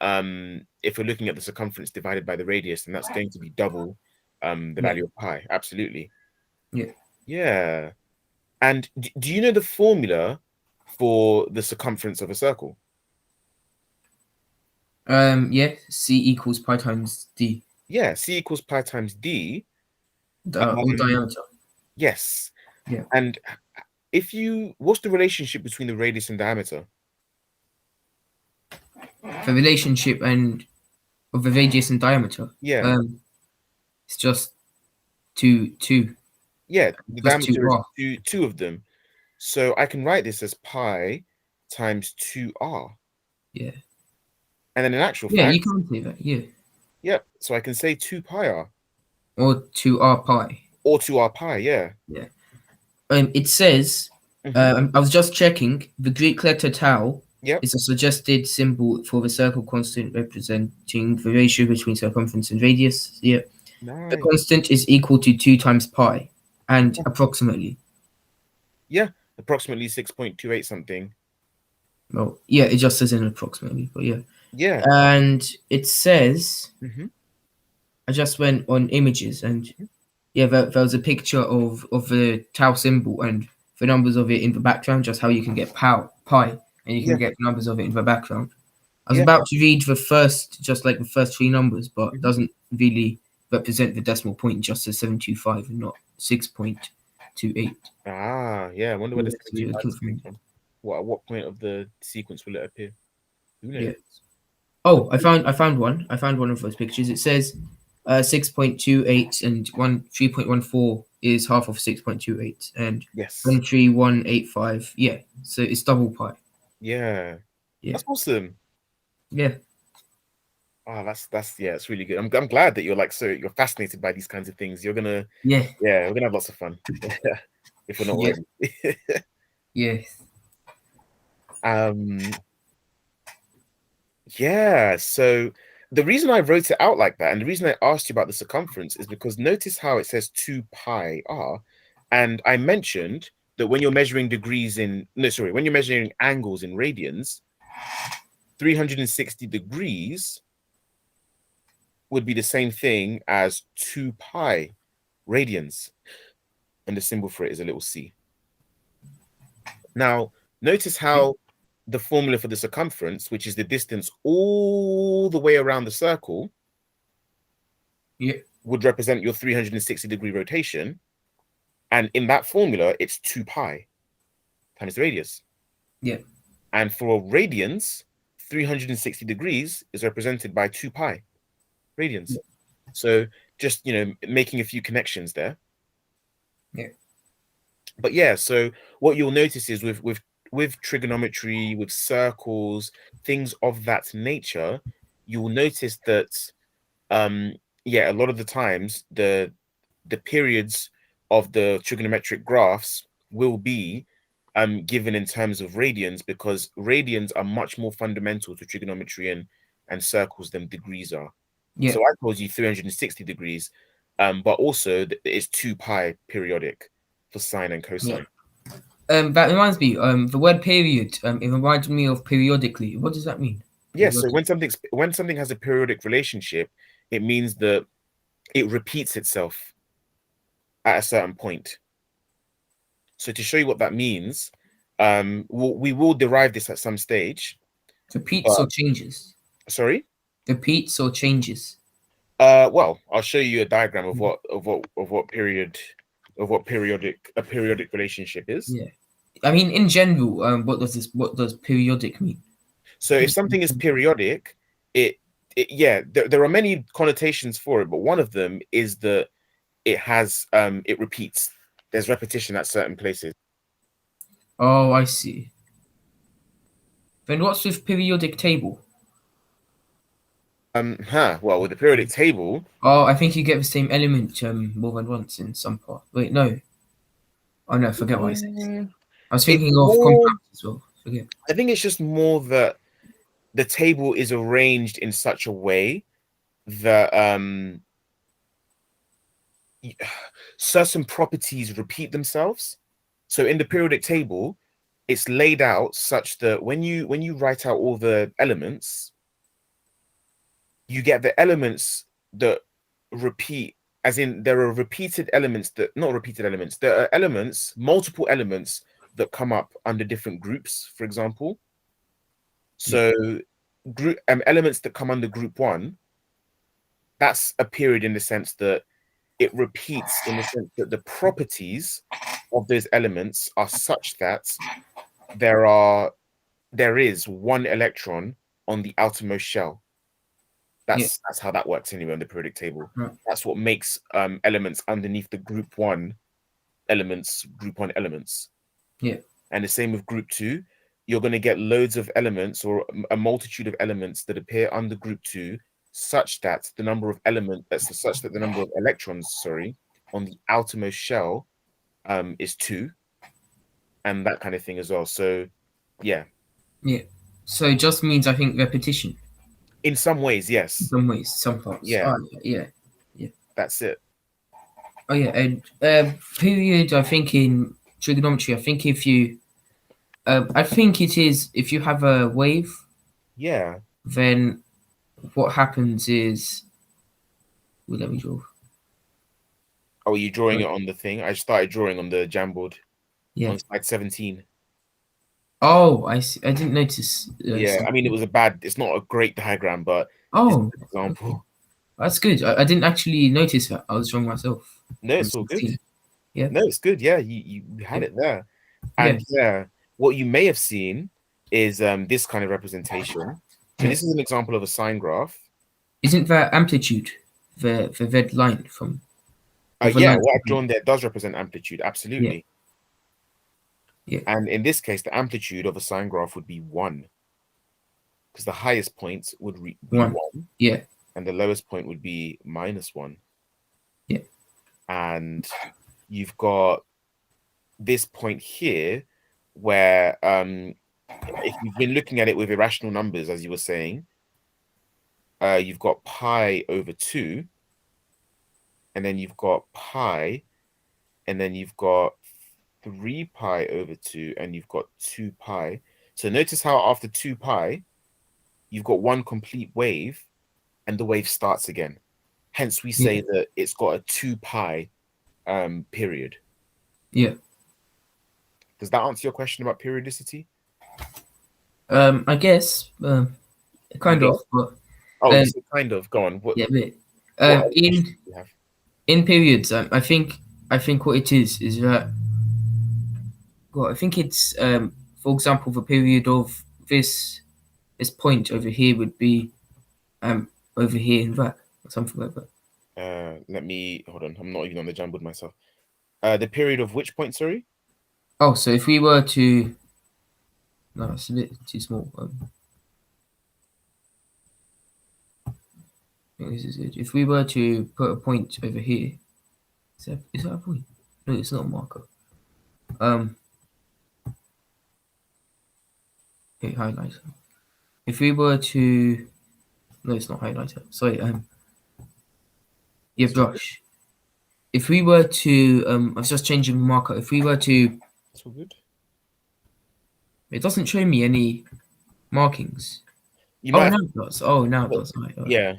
if we're looking at the circumference divided by the radius, then that's going to be double the
Yeah.
value of pi. Absolutely.
Yeah.
Yeah. And do you know the formula for the circumference of a circle?
Yeah. C equals pi times d.
Yeah, c equals pi times d.
Or diameter.
Yes.
Yeah.
And what's the relationship between the radius and diameter?
The relationship and of the radius and diameter.
Yeah.
It's just two.
Yeah, the
Just
diameter is
R.
two of them. So I can write this as pi times 2r.
Yeah.
And then in actual
Yeah,
fact,
you can say that. Yeah.
yep. So I can say 2 pi r
Or 2r pi.
or 2r pi. Yeah.
Yeah. It says,
Mhm.
I was just checking, the Greek letter tau
Yep.
is a suggested symbol for the circle constant representing the ratio between circumference and radius. Yeah. The
Nice.
constant is equal to 2 times pi and approximately.
Yeah. Approximately 6.28 something.
Well, yeah, it just says in approximately, but yeah.
Yeah.
and it says
Hmm.
I just went on images, and yeah, there was a picture of the tau symbol and the numbers of it in the background, just how you can get pi, and you can
Yeah.
get numbers of it in the background. I was
Yeah.
about to read the first, just like the first three numbers, but
Hmm.
doesn't really represent the decimal point, just as 725 and not 6.28.
Ah, yeah. I wonder where
Yeah,
the
so I
725
couldn't
is coming
find it.
from. What at what point of the sequence will it appear? Who
Yeah.
knows?
Oh, I found one. I found one of those pictures. It says 6.28 and 3.14 is half of 6.28 and
Yes.
13185. Yeah. So it's double pi.
Yeah.
Yeah.
That's awesome.
Yeah.
Oh, that's yeah, it's really good. I'm glad that you're like so you're fascinated by these kinds of things. You're gonna
Yeah.
yeah, we're gonna have lots of fun. If we're not
Yeah.
already.
Yeah.
Um yeah, so the reason I wrote it out like that and the reason I asked you about the circumference is because notice how it says 2 pi r, and I mentioned that when you're measuring degrees in no sorry, when you're measuring angles in radians, 360 degrees would be the same thing as 2 pi radians, and the symbol for it is a little c. Now, notice
Yeah.
how the formula for the circumference, which is the distance all the way around the circle,
Yeah.
would represent your 360-degree rotation. And in that formula, it's 2 pi times the radius.
Yeah.
And for radians, 360 degrees is represented by 2 pi radians. So just, making a few connections there.
Yeah.
But yeah, so what you'll notice is with trigonometry, with circles, things of that nature, you will notice that um yeah, a lot of the times the periods of the trigonometric graphs will be given in terms of radians, because radians are much more fundamental to trigonometry and circles than degrees are.
Yeah.
So I told you 360 degrees, but also it's 2 pi periodic for sine and
Yeah.
cosine.
That reminds me. The word period. It reminds me of periodically. What does that mean?
Yeah, so
Periodic.
when something has a periodic relationship, it means that it repeats itself at a certain point. So to show you what that means, we will derive this at some stage.
Repeats
But
or changes.
sorry,
Repeats or changes.
well, I'll show you a diagram of
Mm.
what periodic a periodic relationship is.
Yeah. I mean, in general, what does periodic mean?
So if
Just
something is periodic, it, yeah, there are many connotations for it, but one of them is that it repeats. There's repetition at certain places.
Oh, I see. Then what's with periodic table?
Well, with the periodic table,
Oh, I think you get the same element more than once in some part. Wait, no. Oh no, forget what I said.
mm,
I was
it's
thinking of
more.
compounds as well. Forget.
I think it's just more that the table is arranged in such a way that certain properties repeat themselves. So in the periodic table, it's laid out such that when you write out all the elements, you get the elements that repeat, as in there are repeated elements that not repeated elements. There are elements, multiple elements that come up under different groups, for example.
Yeah,
So group elements that come under group one, that's a period in the sense that it repeats in the sense that the properties of those elements are such that there are there is one electron on the outermost shell.
yeah,
That's how that works anyway on the periodic table.
right.
That's what makes elements underneath the group one elements.
Yeah,
And the same with group two. You're going to get loads of elements or a multitude of elements that appear under group two, such that the number of such that the number of electrons, sorry, on the outermost shell is two, and that kind of thing as well. So yeah,
yeah. So it just means I think repetition
in some ways,
in
yes.
some ways, some parts.
Yeah,
Oh yeah, yeah.
that's it.
Oh yeah, and period. I think in trigonometry, I think if you, I think it is if you have a wave.
Yeah.
then what happens is, well, let me draw.
Oh, are you drawing it on the thing? I started drawing on the Jamboard
Yeah.
on slide 17.
Oh, I see. I didn't notice.
Yeah, I mean, it's not a great diagram, but it's
Oh,
an
okay.
example.
That's good. I didn't actually notice that. I was drawing myself
No,
on
it's all good.
16. Yeah.
No, it's good. Yeah, you had
Yeah.
it there.
Yeah.
And yeah, what you may have seen is this kind of representation. So
Yeah.
this is an example of a sine graph.
Isn't that amplitude the red line from or the
Yeah,
line?
what I've drawn there does represent amplitude,
Yeah.
absolutely.
Yeah.
And in this case, the amplitude of a sine graph would be 1, because the highest point would be
One.
1,
Yeah.
and the lowest point would be -1.
Yeah.
And you've got this point here where if you've been looking at it with irrational numbers, as you were saying, you've got pi over 2, and then you've got pi, and then you've got 3 pi over 2, and you've got 2 pi. So notice how after 2 pi, you've got one complete wave, and the wave starts again. Hence, we say
Yeah.
that it's got a 2 pi period.
Yeah.
Does that answer your question about periodicity?
I guess
You
kind
get.
of, but
Oh, you
um,
said kind of. Go on.
yeah, but
What other
in
questions do you have?
periods, I think what it is that, well, I think it's for example, the period of this point over here would be over here and that or something like that.
Let me hold on. I'm not even on the Jamboard myself. The period of which point? Sorry.
Oh, so if we were to, no, it's a bit too small. I think this is it. If we were to put a point over here, is that a point? No, it's not a marker. Okay, highlighter. If we were to, no, it's not highlighter. Sorry, yeah,
It's all good.
brush. If we were to, I was just changing the marker. If we were to,
It's all good.
it doesn't show me any markings.
You
Oh,
might
now
have.
it does. Oh, now it does. Right, right.
Yeah.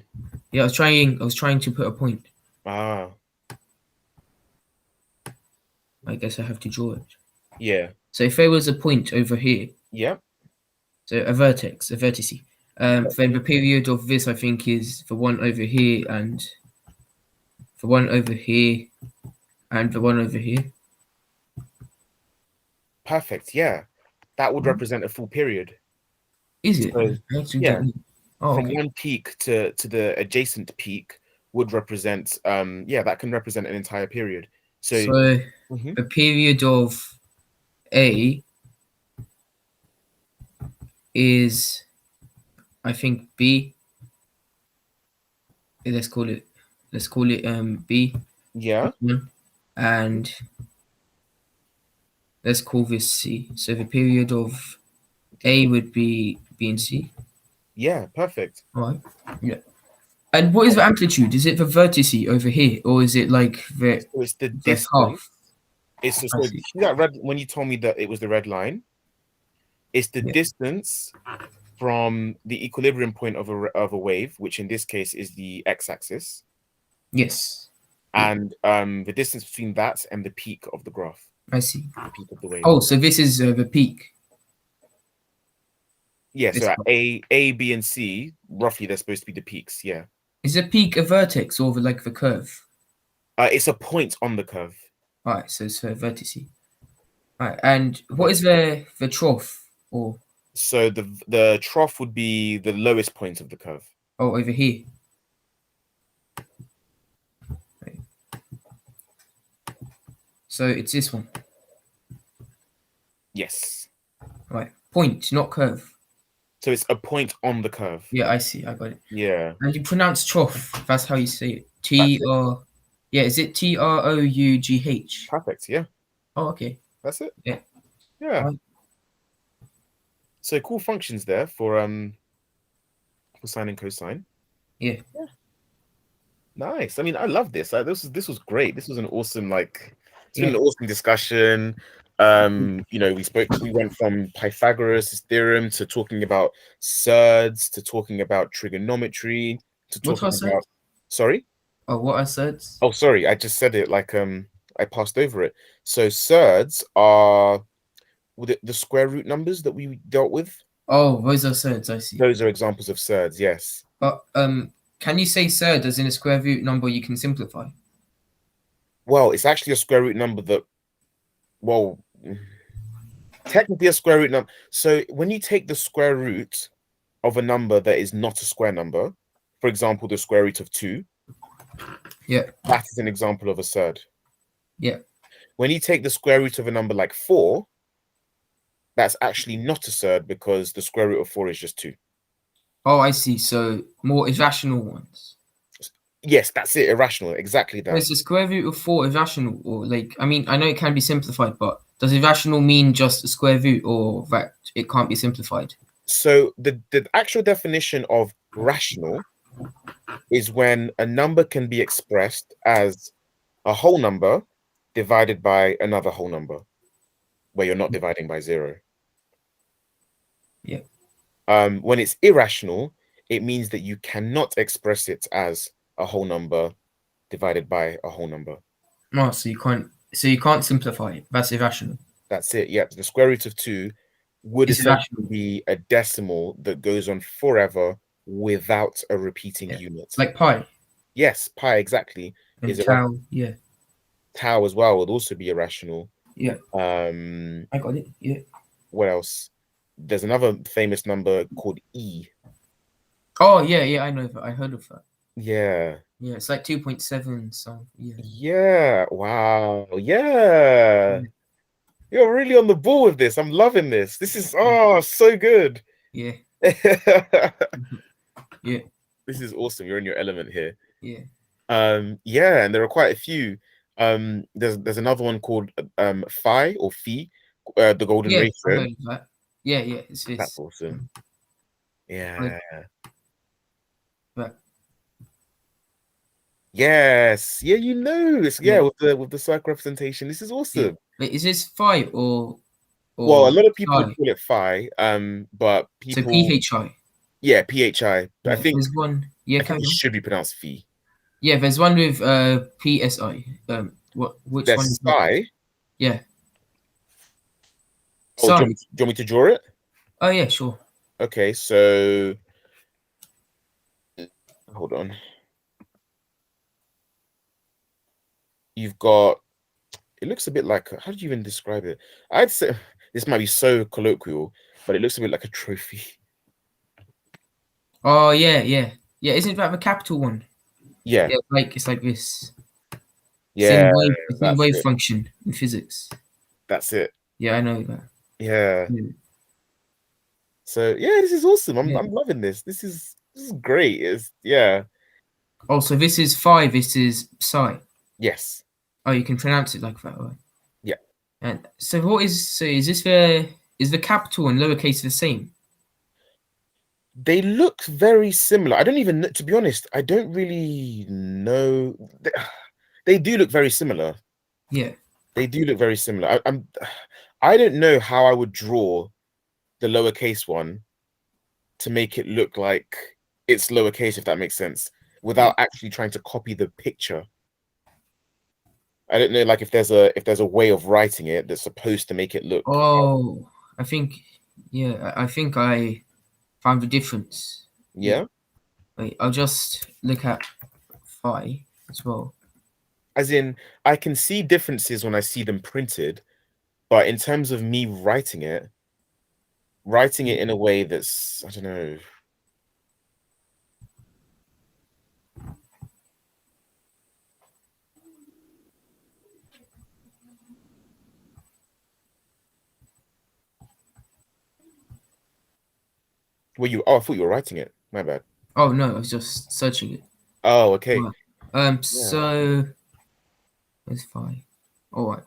Yeah, I was trying to put a point.
Ah.
I guess I have to draw it.
Yeah.
So if there was a point over here,
Yep.
so a vertex, a vertice, then the period of this, I think, is the one over here and the one over here and the one over here.
Perfect. Yeah. That would represent a full period.
Is it?
So
I actually
yeah,
don't know. Oh,
from
okay.
one peak to the adjacent peak would represent yeah, that can represent an entire period. So
So
mhm.
the period of A is, I think, B. Let's call it B,
Yeah.
and let's call this C. So the period of A would be B and C.
Yeah, perfect.
All right. Yeah. And what is the amplitude? Is it the vertice over here, or is it like the
So it's the
half?
distance. It's
I
so
see.
see that red when you told me that it was the red line, it's the
Yeah.
distance from the equilibrium point of a wave, which in this case is the x-axis,
Yes. Yeah.
and the distance between that and the peak of the graph,
I see.
the peak of the wave.
Oh, so this is the peak.
Yeah,
This
so at
one.
A, B, and C, roughly they're supposed to be the peaks. Yeah.
Is the peak a vertex or like the curve?
It's a point on the curve.
All right. So it's a vertice. All right. And what
Yeah.
is the trough or
So the trough would be the lowest point of the curve.
over here? Right. So it's this one.
Yes.
Right. Point, not curve.
So it's a point on the curve.
Yeah, I see. I got it.
Yeah.
And you pronounce trough. That's how you say it.
That's
T
it.
R. Yeah, is it Trough?
Perfect. Yeah.
Oh, okay.
That's it.
Yeah.
Yeah.
Right.
So cool functions there for sine and cosine.
Yeah.
Yeah. Nice. I mean, I love this. This was great. This was an awesome, like, it's been
Yeah.
an awesome discussion. We went from Pythagoras' theorem to talking about surds, to talking about trigonometry, to
What
talking
are
about,
surds?
sorry.
Oh, what are surds?
Oh, sorry, I just said it like I passed over it. So surds are the square root numbers that we dealt with.
Oh, those are surds. I see.
Those are examples of surds, yes.
But can you say surd as in a square root number you can simplify?
Well, it's actually a square root number that, well, technically a square root number. So when you take the square root of a number that is not a square number, for example, the square root of 2,
Yeah.
that is an example of a surd.
Yeah.
When you take the square root of a number like 4, that's actually not a surd because the square root of 4 is just 2.
Oh, I see. So more irrational ones.
Yes, that's it. Irrational. Exactly
So
that.
is the square root of 4 irrational? Or like, I mean, I know it can be simplified, but does irrational mean just a square root or that it can't be simplified?
So the actual definition of rational is when a number can be expressed as a whole number divided by another whole number, where you're not dividing by 0.
Yeah.
When it's irrational, it means that you cannot express it as a whole number divided by a whole number.
Oh, so you can't simplify it. That's irrational.
That's it. Yep. The square root of 2 would
It's
essentially
irrational.
be a decimal that goes on forever without a repeating
Yeah.
unit.
Like pi
Yes, pi exactly
and
is irrational.
tau. Yeah.
Tau as well would also be irrational.
Yeah.
Um,
I got it. Yeah.
what else? There's another famous number called E.
Oh, yeah. Yeah. I know that. I heard of that.
Yeah.
Yeah. It's like 2.7. So, yeah.
Yeah. Wow. Yeah. You're really on the ball with this. I'm loving this. This is so good.
Yeah.
This
Yeah.
is awesome. You're in your element here.
Yeah.
Yeah, and there are quite a few. There's another one called phi or phi, the golden
Yeah. I
ratio.
heard of that. Yeah. Yeah. It's
That's
this.
awesome.
Like
Yeah.
that.
Yes. Yeah, you know this. Yeah,
Yeah.
with the circle representation. This is
Yeah.
awesome.
Wait, is this phi
Well, a
or
lot of people would
psi?
call it phi, but
So
people,
PHI.
yeah, PHI.
Yeah. There's one. Yeah.
I think
Carry
it
on.
should be pronounced phi.
Yeah. There's one with PSI. Which one
There's
is that?
psi.
Yeah.
Oh,
Psi.
do you want me to draw it?
Oh yeah. Sure.
Okay, so hold on. You've got, it looks a bit like, how did you even describe it? I'd say this might be so colloquial, but it looks a bit like a trophy.
Oh yeah. Yeah. Yeah. Isn't that the capital one?
Yeah.
Yeah. Like it's like this.
Yeah,
It's in
that's
wave
it.
function in physics.
That's it.
Yeah. I know that.
Yeah.
Yeah.
So yeah, this is awesome.
Yeah.
I'm loving this. This is great. Yeah.
Oh, so this is phi. This is psi.
Yes.
Oh, you can pronounce it like that, right?
Yeah.
And so is this is the capital and lowercase the same?
They look very similar. I don't even know, to be honest, I don't really know. They do look very similar.
Yeah.
They do look very similar. I don't know how I would draw the lowercase one to make it look like it's lowercase, if that makes sense, without actually trying to copy the picture. I don't know, like if there's a way of writing it that's supposed to make it look.
Oh, I think I think I found the difference.
Yeah.
Wait, I'll just look at phi as well.
As in, I can see differences when I see them printed, but in terms of me writing it in a way that's, I don't know. I thought you were writing it. My bad.
Oh no, I was just searching it.
Oh, okay.
So where's phi? All right.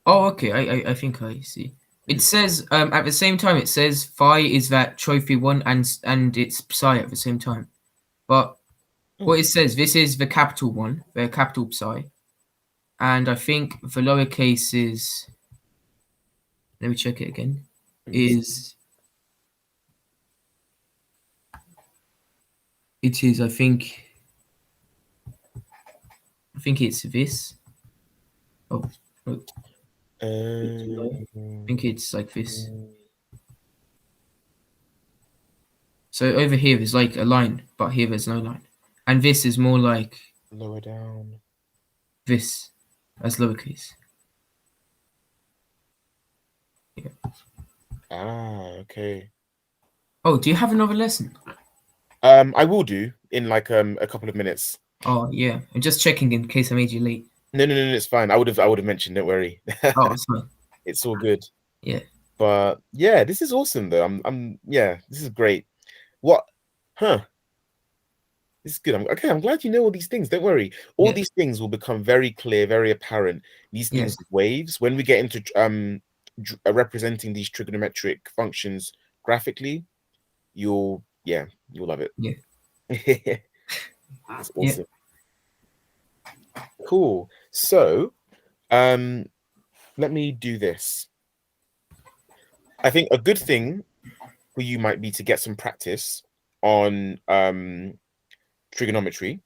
Oh, okay. I think I see. It says at the same time it says phi is that trophy one and it's psi at the same time. But what it says, this is the capital one, the capital psi. and I think the lowercase is. Let me check it again. Is it is I think it's this. Oh, oh, I think it's like this. So over here is like a line, but here there's no line, and this is more like
lower down.
this as lowercase. Yeah.
Ah, okay.
Oh, do you have another lesson?
I will do in like a couple of minutes.
Oh yeah, I'm just checking in case I made you late.
No, it's fine. I would have mentioned, don't worry.
Oh, it's fine.
It's all good.
Yeah.
But yeah, this is awesome though. Yeah, this is great. What? Huh. This is good. I'm glad you know all these things. Don't worry. All
Yeah.
these things will become very clear, very apparent. These
Yeah.
things with waves, when we get into representing these trigonometric functions graphically, you'll love it.
Yeah.
That's
Yeah.
awesome. Cool. So, let me do this. I think a good thing for you might be to get some practice on trigonometry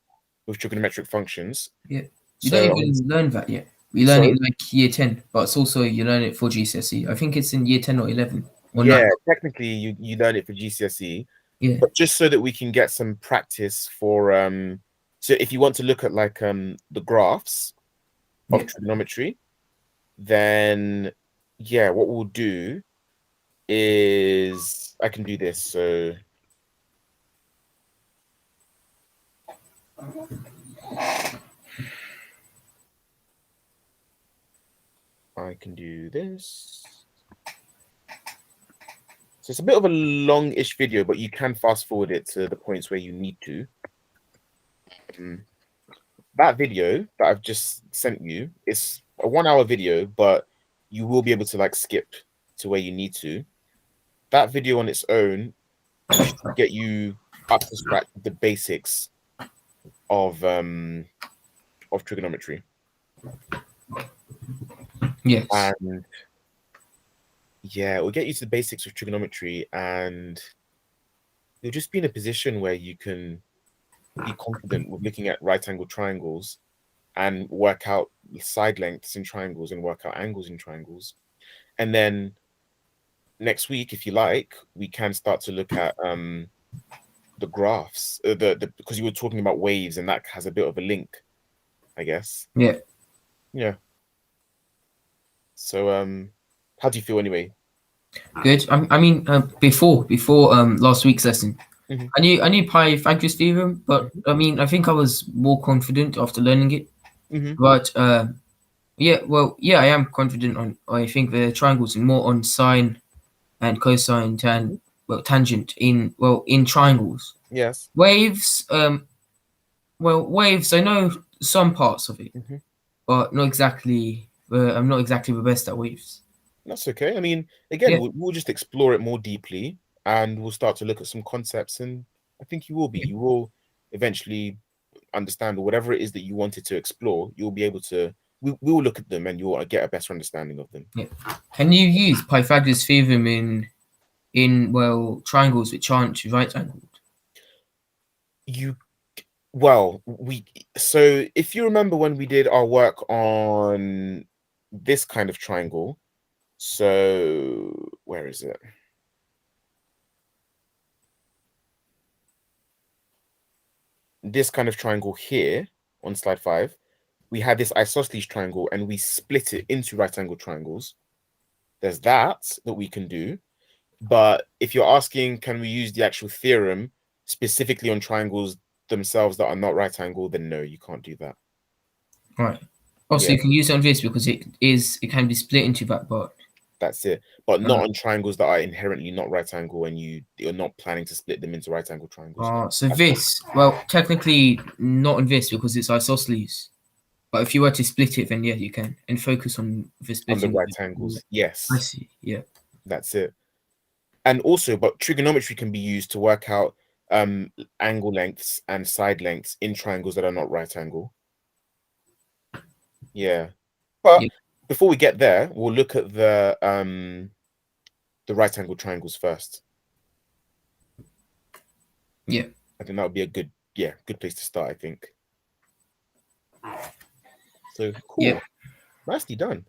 with trigonometric functions.
Yeah. You don't
So,
even learn that yet. We learn it
sorry.
in like year 10, but it's also you learn it for GCSE. I think it's in year 10 or 11 or
Yeah,
9.
technically you learn it for GCSE,
Yeah.
but just so that we can get some practice for so if you want to look at like the graphs of
Yeah.
trigonometry, then yeah, what we'll do is I can do this. So I can do this. So it's a bit of a long-ish video, but you can fast forward it to the points where you need to. That video that I've just sent you, it's a 1 hour video, but you will be able to like skip to where you need to. That video on its own should get you up to scratch with the basics of trigonometry.
Yes.
And yeah, it will get you to the basics of trigonometry, and you'll just be in a position where you can be confident with looking at right angle triangles and work out side lengths in triangles and work out angles in triangles. And then next week, if you like, we can start to look at the graphs, the because you were talking about waves, and that has a bit of a link, I guess.
Yeah.
Yeah. So how do you feel anyway?
Good. I mean, before last week's lesson,
Mhm.
I knew Pythagoras theorem, but I mean, I think I was more confident after learning it.
Mhm.
But yeah, well, yeah, I am confident on. I think the triangles are more on sine and cosine tangent in triangles.
Yes.
Waves, waves. I know some parts of it,
Mhm.
but not exactly. I'm not exactly the best at waves.
That's okay. I mean, again,
Yeah.
we'll just explore it more deeply, and we'll start to look at some concepts, and I think you will be.
Yeah.
You will eventually understand, or whatever it is that you wanted to explore, you'll be able to. We will look at them, and you'll get a better understanding of them.
Yeah. Can you use Pythagoras theorem in triangles which aren't right angled?
You Well, so if you remember when we did our work on this kind of triangle, so where is it? This kind of triangle here on slide 5, we had this isosceles triangle and we split it into right angle triangles. There's that we can do. But if you're asking, can we use the actual theorem specifically on triangles themselves that are not right angle, then no, you can't do that.
Right. Also,
Yeah,
you can use it on this because it can be split into that part.
that's it. But not on triangles that are inherently not right angle and you're not planning to split them into right angle triangles.
So
That's
this, technically not on this because it's isosceles. But if you were to split it, then yeah, you can and focus on the
on the
splitting.
right angles.
I
Yes,
see. Yeah.
that's it. And also, but trigonometry can be used to work out angle lengths and side lengths in triangles that are not right angle. Yeah. But
Yeah.
before we get there, we'll look at the right angle triangles first.
Yeah.
I think that would be a good place to start, I think. So cool.
Yeah.
Nicely done.